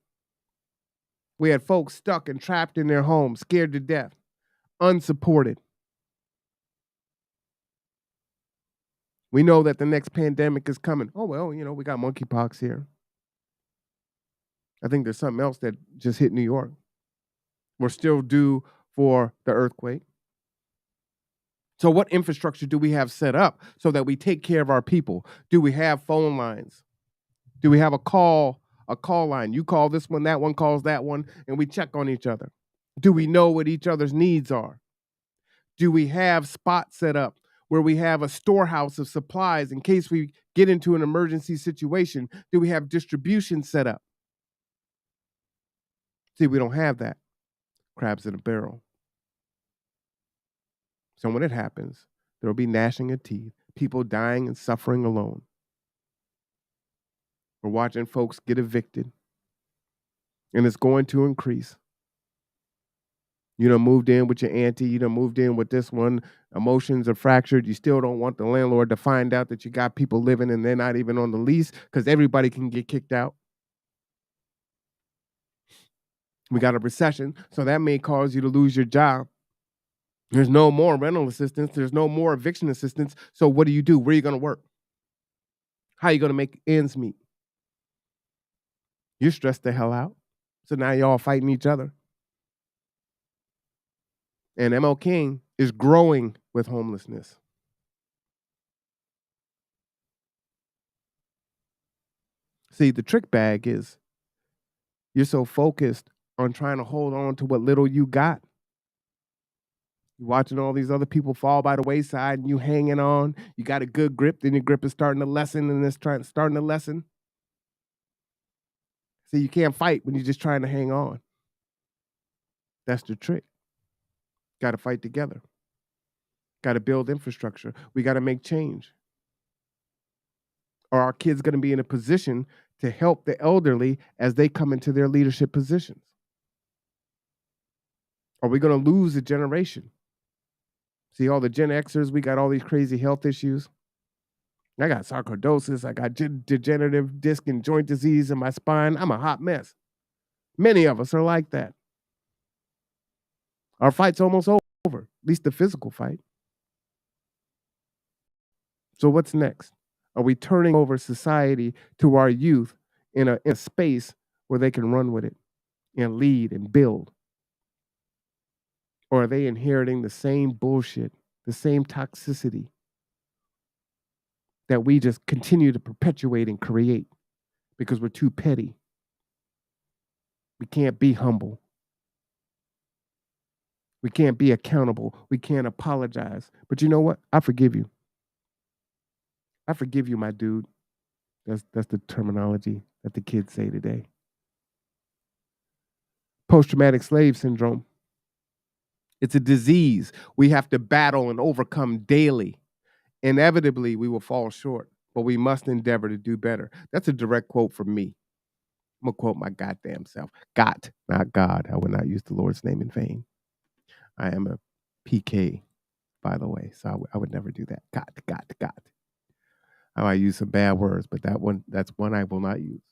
We had folks stuck and trapped in their homes, scared to death, unsupported. We know that the next pandemic is coming. Oh, well, we got monkeypox here. I think there's something else that just hit New York. We're still due for the earthquake. So what infrastructure do we have set up so that we take care of our people? Do we have phone lines? Do we have a call line? You call this one, that one calls that one, and we check on each other. Do we know what each other's needs are? Do we have spots set up where we have a storehouse of supplies in case we get into an emergency situation? Do we have distribution set up? See, we don't have that. Crabs in a barrel. So when it happens, there will be gnashing of teeth, people dying and suffering alone. We're watching folks get evicted, and it's going to increase. You done moved in with your auntie, you done moved in with this one, emotions are fractured, you still don't want the landlord to find out that you got people living and they're not even on the lease because everybody can get kicked out. We got a recession, so that may cause you to lose your job. There's no more rental assistance, there's no more eviction assistance, so what do? Where are you going to work? How are you going to make ends meet? You're stressed the hell out, so now you're all fighting each other. And ML King is growing with homelessness. See, the trick bag is you're so focused on trying to hold on to what little you got. You're watching all these other people fall by the wayside and you hanging on. You got a good grip, then your grip is starting to lessen and it's starting to lessen. See, you can't fight when you're just trying to hang on. That's the trick. Got to fight together. Got to build infrastructure. We got to make change. Are our kids going to be in a position to help the elderly as they come into their leadership positions? Are we going to lose a generation? See, all the Gen Xers, we got all these crazy health issues. I got sarcoidosis. I got degenerative disc and joint disease in my spine. I'm a hot mess. Many of us are like that. Our fight's almost over, at least the physical fight. So what's next? Are we turning over society to our youth in a space where they can run with it and lead and build? Or are they inheriting the same bullshit, the same toxicity that we just continue to perpetuate and create because we're too petty? We can't be humble. We can't be accountable. We can't apologize. But you know what? I forgive you. I forgive you, my dude. That's the terminology that the kids say today. Post-traumatic slave syndrome. It's a disease we have to battle and overcome daily. Inevitably, we will fall short, but we must endeavor to do better. That's a direct quote from me. I'm going to quote my goddamn self. Got, not God. I would not use the Lord's name in vain. I am a PK, by the way, so I would never do that. Got. I might use some bad words, but that's one I will not use.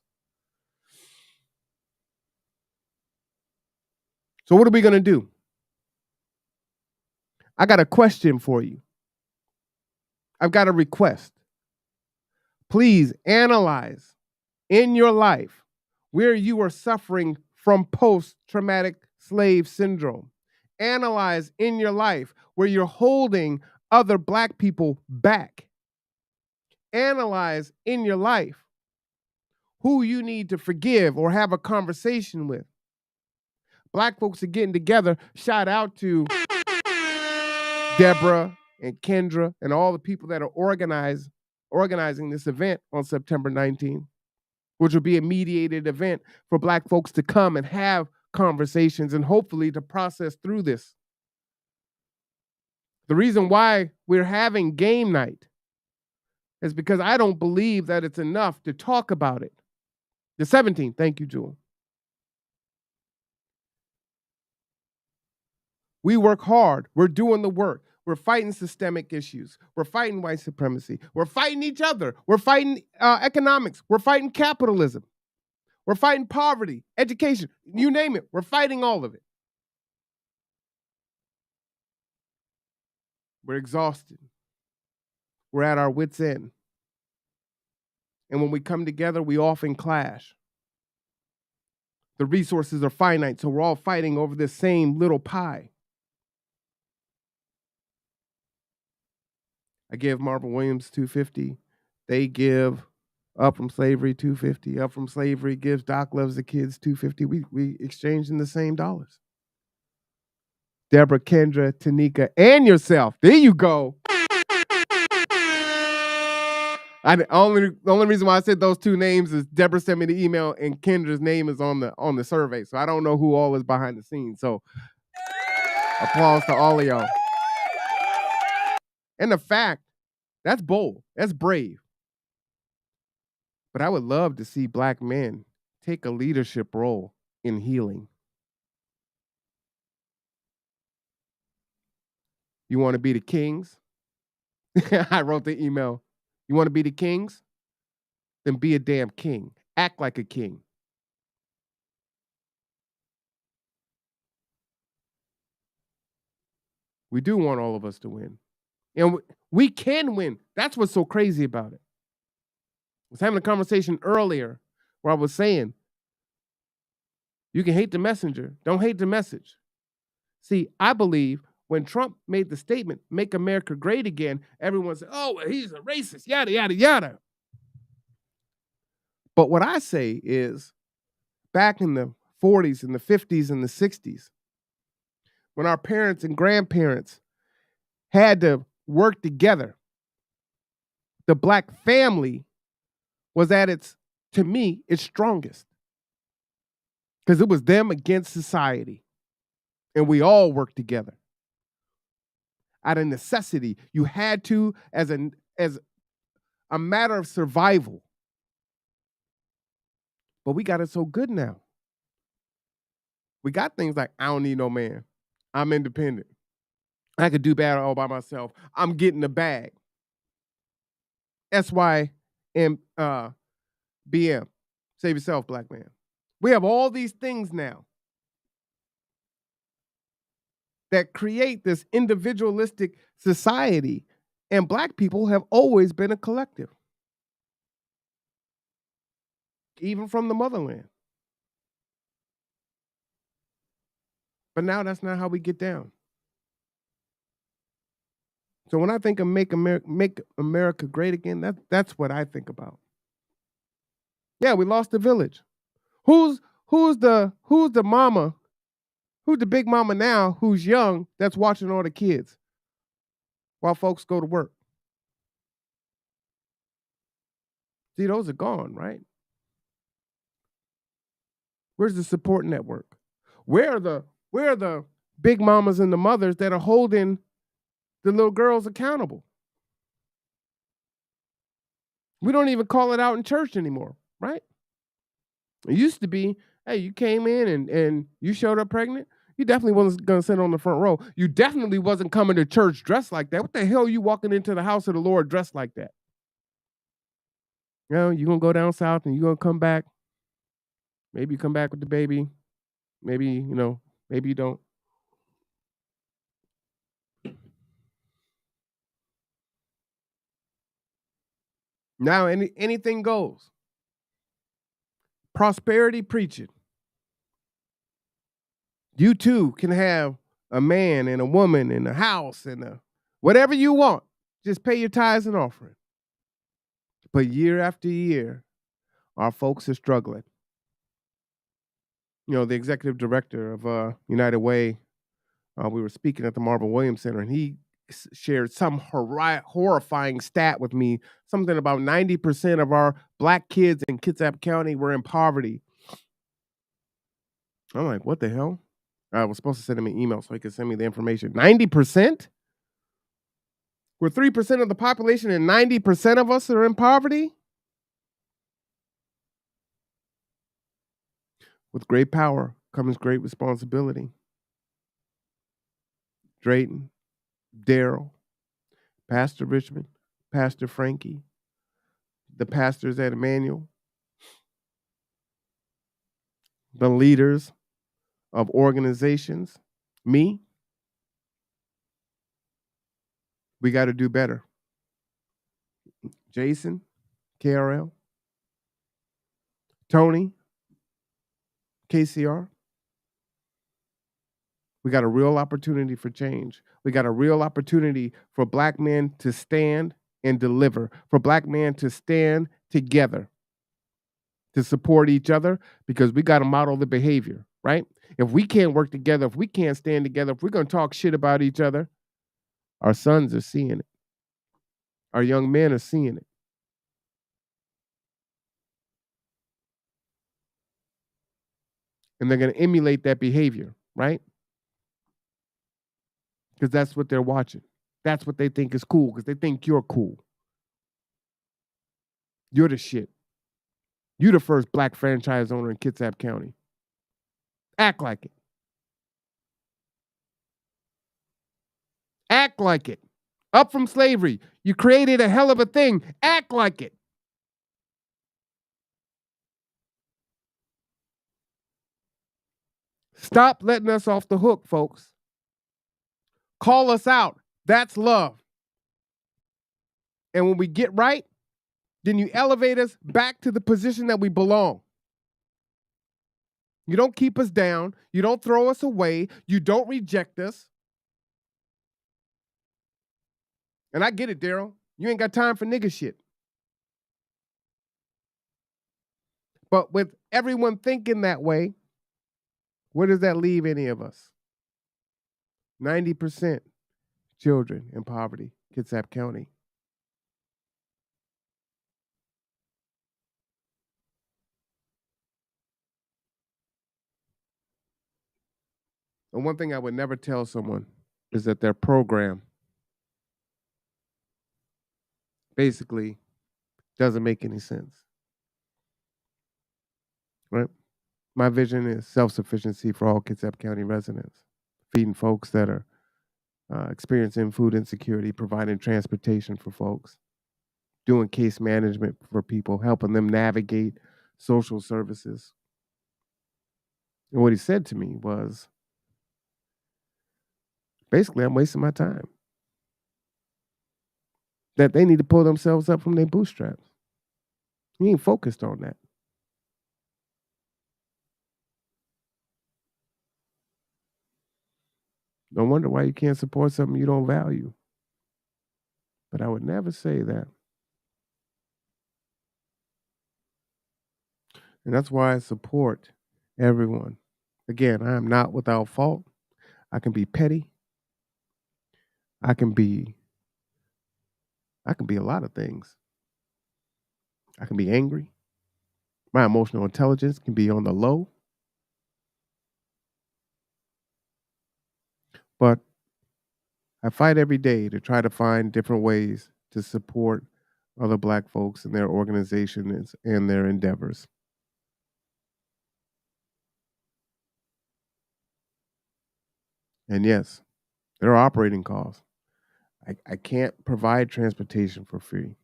So what are we going to do? I got a question for you. I've got a request. Please analyze in your life where you are suffering from post-traumatic slave syndrome. Analyze in your life where you're holding other Black people back. Analyze in your life who you need to forgive or have a conversation with. Black folks are getting together. Shout out to Deborah and Kendra and all the people that are organizing this event on September 19th, which will be a mediated event for Black folks to come and have conversations and hopefully to process through this. The reason why we're having game night is because I don't believe that it's enough to talk about it. The 17th, thank you, Jewel. We work hard. We're doing the work. We're fighting systemic issues. We're fighting white supremacy. We're fighting each other. We're fighting economics. We're fighting capitalism. We're fighting poverty, education, you name it. We're fighting all of it. We're exhausted. We're at our wits' end. And when we come together, we often clash. The resources are finite, so we're all fighting over this same little pie. I give Marvel Williams $250. They give Up From Slavery $250. Up From Slavery gives Doc Loves the Kids $250. We exchanging the same dollars. Deborah, Kendra, Tanika, and yourself. There you go. The only reason why I said those two names is Deborah sent me the email and Kendra's name is on the survey. So I don't know who all is behind the scenes. So applause to all of y'all. And the fact, that's bold. That's brave. But I would love to see Black men take a leadership role in healing. You want to be the kings? I wrote the email. You want to be the kings? Then be a damn king. Act like a king. We do want all of us to win. And we can win. That's what's so crazy about it. I was having a conversation earlier where I was saying, you can hate the messenger. Don't hate the message. See, I believe when Trump made the statement, make America great again, everyone said, oh, he's a racist, yada, yada, yada. But what I say is, back in the 40s and the 50s and the 60s, when our parents and grandparents had to work together, the Black family was at its strongest. Because it was them against society. And we all worked together. out of necessity. You had to as a matter of survival. But we got it so good now. We got things like, I don't need no man. I'm independent. I could do bad all by myself. I'm getting the bag. SY and BM. Save yourself, black man. We have all these things now that create this individualistic society. And black people have always been a collective, even from the motherland. But now that's not how we get down. So when I think of make America great again, that's what I think about. Yeah, we lost the village. Who's the mama? Who's the big mama now who's young that's watching all the kids while folks go to work? See, those are gone, right? Where's the support network? Where are the big mamas and the mothers that are holding the little girls accountable? We don't even call it out in church anymore, right? It used to be, hey, you came in and you showed up pregnant, you definitely wasn't going to sit on the front row. You definitely wasn't coming to church dressed like that. What the hell are you walking into the house of the Lord dressed like that? You know, you're going to go down south and you're going to come back. Maybe you come back with the baby. Maybe, maybe you don't. Now anything goes. Prosperity preaching. You too can have a man and a woman and a house and whatever you want. Just pay your tithes and offering. But year after year, our folks are struggling. The executive director of United Way, we were speaking at the Marvin Williams Center, and he shared some horrifying stat with me, something about 90% of our black kids in Kitsap County were in poverty. I'm like, what the hell? I was supposed to send him an email so he could send me the information. 90%? We're 3% of the population and 90% of us are in poverty? With great power comes great responsibility. Drayton, Daryl, Pastor Richmond, Pastor Frankie, the pastors at Emmanuel, the leaders of organizations, me, we got to do better. Jason, KRL, Tony, KCR. We got a real opportunity for change. We got a real opportunity for black men to stand and deliver, for black men to stand together, to support each other, because we got to model the behavior, right? If we can't work together, if we can't stand together, if we're going to talk shit about each other, our sons are seeing it. Our young men are seeing it. And they're going to emulate that behavior, right? Because that's what they're watching. That's what they think is cool, because they think you're cool. You're the shit. You're the first black franchise owner in Kitsap County. Act like it. Act like it. Up from slavery. You created a hell of a thing. Act like it. Stop letting us off the hook, folks. Call us out. That's love. And when we get right, then you elevate us back to the position that we belong. You don't keep us down. You don't throw us away. You don't reject us. And I get it, Daryl. You ain't got time for nigga shit. But with everyone thinking that way, where does that leave any of us? 90% children in poverty, Kitsap County. And one thing I would never tell someone is that their program basically doesn't make any sense. Right? My vision is self-sufficiency for all Kitsap County residents, feeding folks that are experiencing food insecurity, providing transportation for folks, doing case management for people, helping them navigate social services. And what he said to me was, basically, I'm wasting my time. That they need to pull themselves up from their bootstraps. He ain't focused on that. No wonder why you can't support something you don't value. But I would never say that. And that's why I support everyone. Again, I am not without fault. I can be petty. I can be a lot of things. I can be angry. My emotional intelligence can be on the low. But I fight every day to try to find different ways to support other Black folks in their organizations and their endeavors. And yes, there are operating costs. I can't provide transportation for free.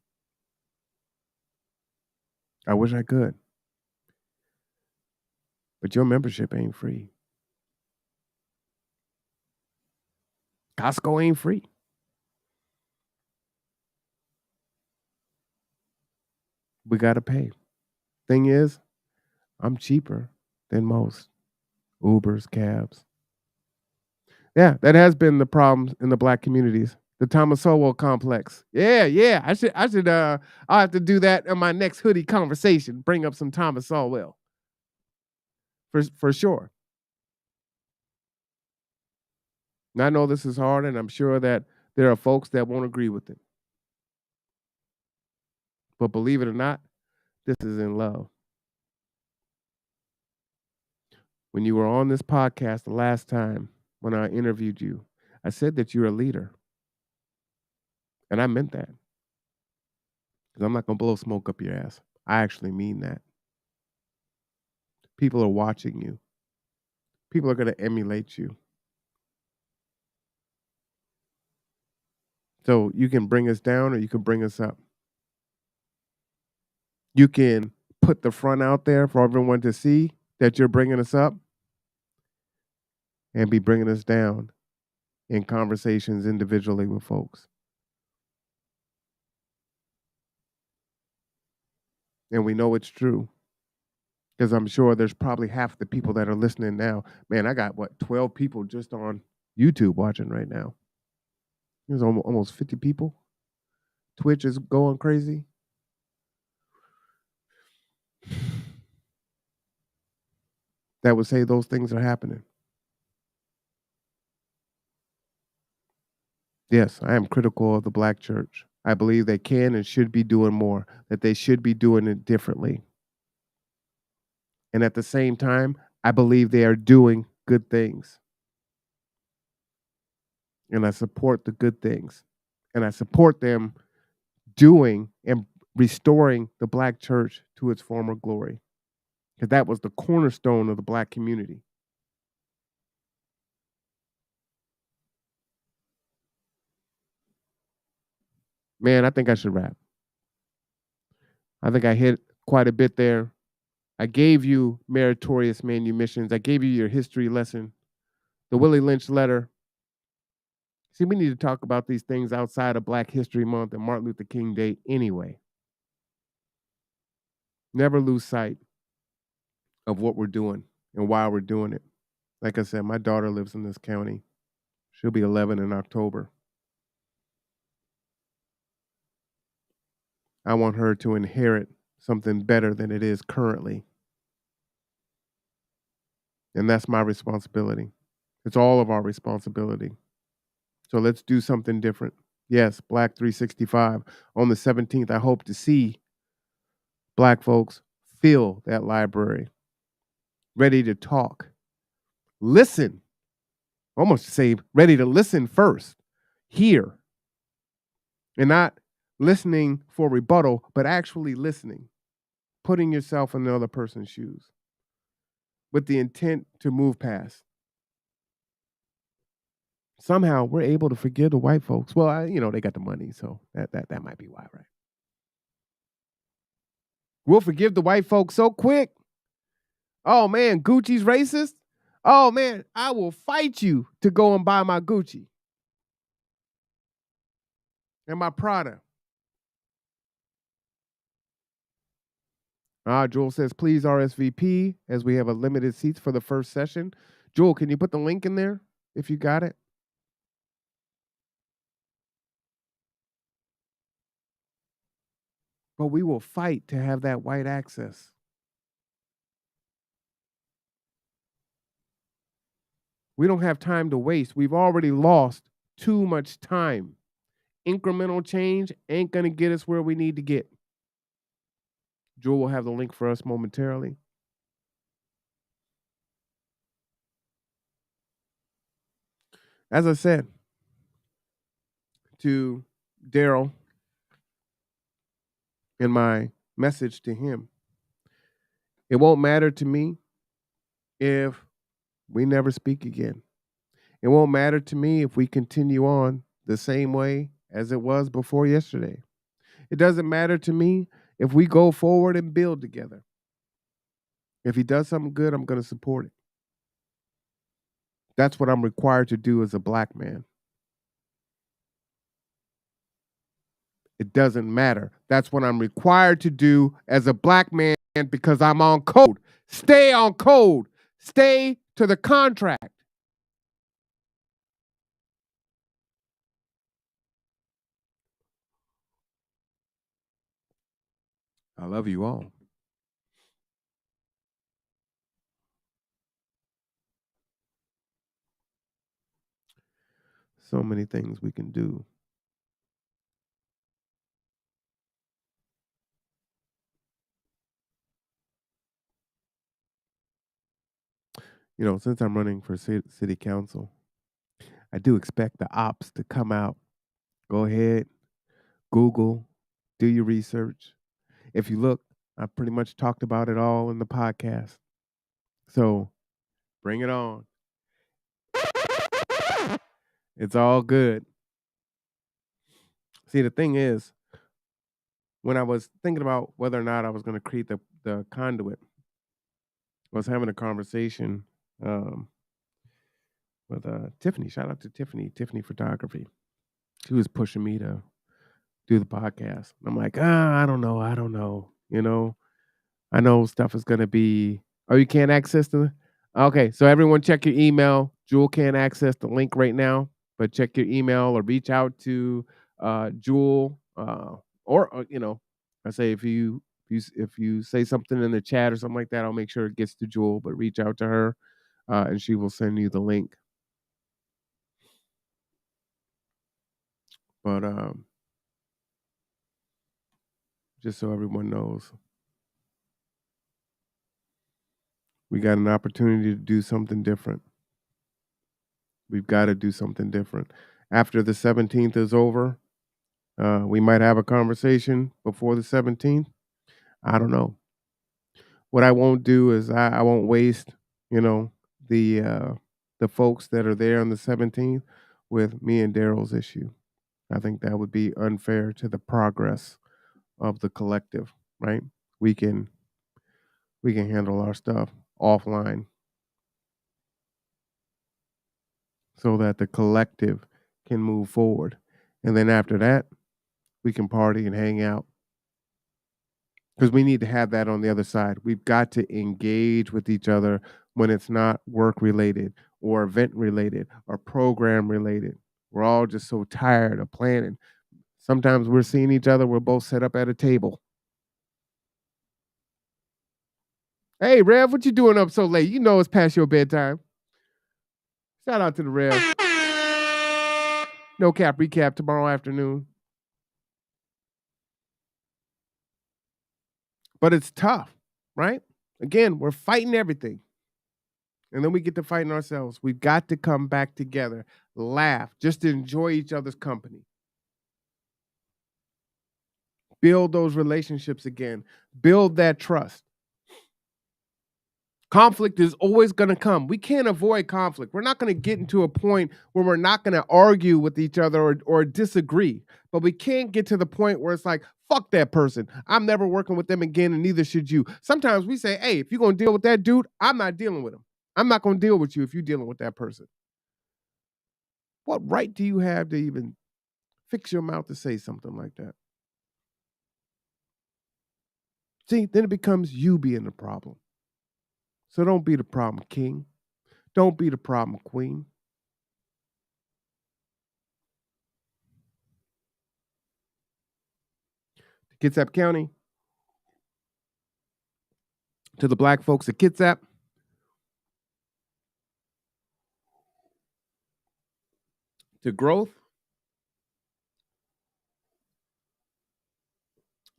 I wish I could. But your membership ain't free. Costco ain't free. We got to pay. Thing is, I'm cheaper than most Ubers, cabs. Yeah, that has been the problem in the Black communities. The Thomas Sowell complex. Yeah. I'll have to do that in my next hoodie conversation. Bring up some Thomas Sowell. For sure. And I know this is hard, and I'm sure that there are folks that won't agree with it. But believe it or not, this is in love. When you were on this podcast the last time when I interviewed you, I said that you're a leader. And I meant that. Because I'm not going to blow smoke up your ass. I actually mean that. People are watching you. People are going to emulate you. So you can bring us down or you can bring us up. You can put the front out there for everyone to see that you're bringing us up and be bringing us down in conversations individually with folks. And we know it's true because I'm sure there's probably half the people that are listening now. Man, I got 12 people just on YouTube watching right now. There's almost 50 people. Twitch is going crazy. That would say those things are happening. Yes, I am critical of the Black church. I believe they can and should be doing more, that they should be doing it differently. And at the same time, I believe they are doing good things. And I support the good things. And I support them doing and restoring the Black church to its former glory. Because that was the cornerstone of the Black community. Man, I think I should wrap. I think I hit quite a bit there. I gave you meritorious manumissions. I gave you your history lesson, the Willie Lynch letter. See, we need to talk about these things outside of Black History Month and Martin Luther King Day anyway. Never lose sight of what we're doing and why we're doing it. Like I said, my daughter lives in this county. She'll be 11 in October. I want her to inherit something better than it is currently. And that's my responsibility. It's all of our responsibility. So let's do something different. Yes, Black 365. On the 17th, I hope to see Black folks fill that library, ready to talk, listen. Almost say ready to listen first, hear, and not listening for rebuttal, but actually listening, putting yourself in the other person's shoes with the intent to move past. Somehow we're able to forgive the white folks. Well, they got the money, so that might be why, right? We'll forgive the white folks so quick. Oh man, Gucci's racist. Oh man, I will fight you to go and buy my Gucci and my Prada. Jewel says, please RSVP as we have a limited seats for the first session. Jewel, can you put the link in there if you got it? But we will fight to have that white access. We don't have time to waste. We've already lost too much time. Incremental change ain't going to get us where we need to get. Jewel will have the link for us momentarily. As I said to Daryl in my message to him, it won't matter to me if we never speak again. It won't matter to me if we continue on the same way as it was before yesterday. It doesn't matter to me if we go forward and build together. If he does something good, I'm going to support it. That's what I'm required to do as a black man. It doesn't matter. That's what I'm required to do as a black man because I'm on code. Stay on code. Stay to the contract. I love you all. So many things we can do. Since I'm running for city council, I do expect the ops to come out. Go ahead, Google, do your research. If you look, I pretty much talked about it all in the podcast. So bring it on. It's all good. See, the thing is, when I was thinking about whether or not I was going to create the conduit, I was having a conversation with Tiffany. Shout out to Tiffany Photography. She was pushing me to do the podcast. I'm like, I don't know. I know stuff is going to be, you can't access the, okay. So everyone check your email. Jewel can't access the link right now, but check your email or reach out to Jewel or I say if you say something in the chat or something like that, I'll make sure it gets to Jewel, but reach out to her and she will send you the link. But just so everyone knows, we got an opportunity to do something different. We've got to do something different. After the 17th is over, we might have a conversation before the 17th. I don't know. What I won't do is I won't waste, the folks that are there on the 17th with me and Daryl's issue. I think that would be unfair to the progress of the collective, right? We can handle our stuff offline so that the collective can move forward. And then after that, we can party and hang out. Because we need to have that on the other side. We've got to engage with each other when it's not work related or event related or program related. We're all just so tired of planning. Sometimes we're seeing each other, we're both set up at a table. Hey, Rev, what you doing up so late? You know it's past your bedtime. Shout out to the Rev. No cap recap tomorrow afternoon. But it's tough, right? Again, we're fighting everything. And then we get to fighting ourselves. We've got to come back together, laugh, just enjoy each other's company. build those relationships again, build that trust. Conflict is always going to come. We can't avoid conflict. We're not going to get into a point where we're not going to argue with each other or disagree. But we can't get to the point where it's like, fuck that person. I'm never working with them again, and neither should you. Sometimes we say, hey, if you're going to deal with that dude, I'm not dealing with him. I'm not going to deal with you if you're dealing with that person. What right do you have to even fix your mouth to say something like that? See, then it becomes you being the problem. So don't be the problem, king. Don't be the problem, queen. To Kitsap County, to the black folks at Kitsap, to growth,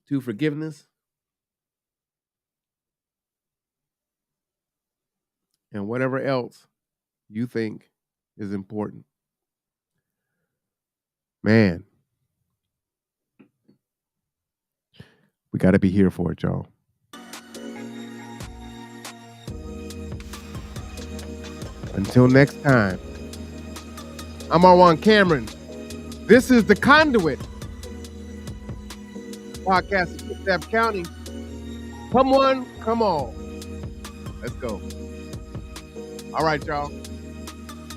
to forgiveness, and whatever else you think is important. Man, we got to be here for it, y'all. Until next time, I'm Arwan Cameron. This is The Conduit podcast in Kitsap County. Come one, come all. Let's go. All right, y'all.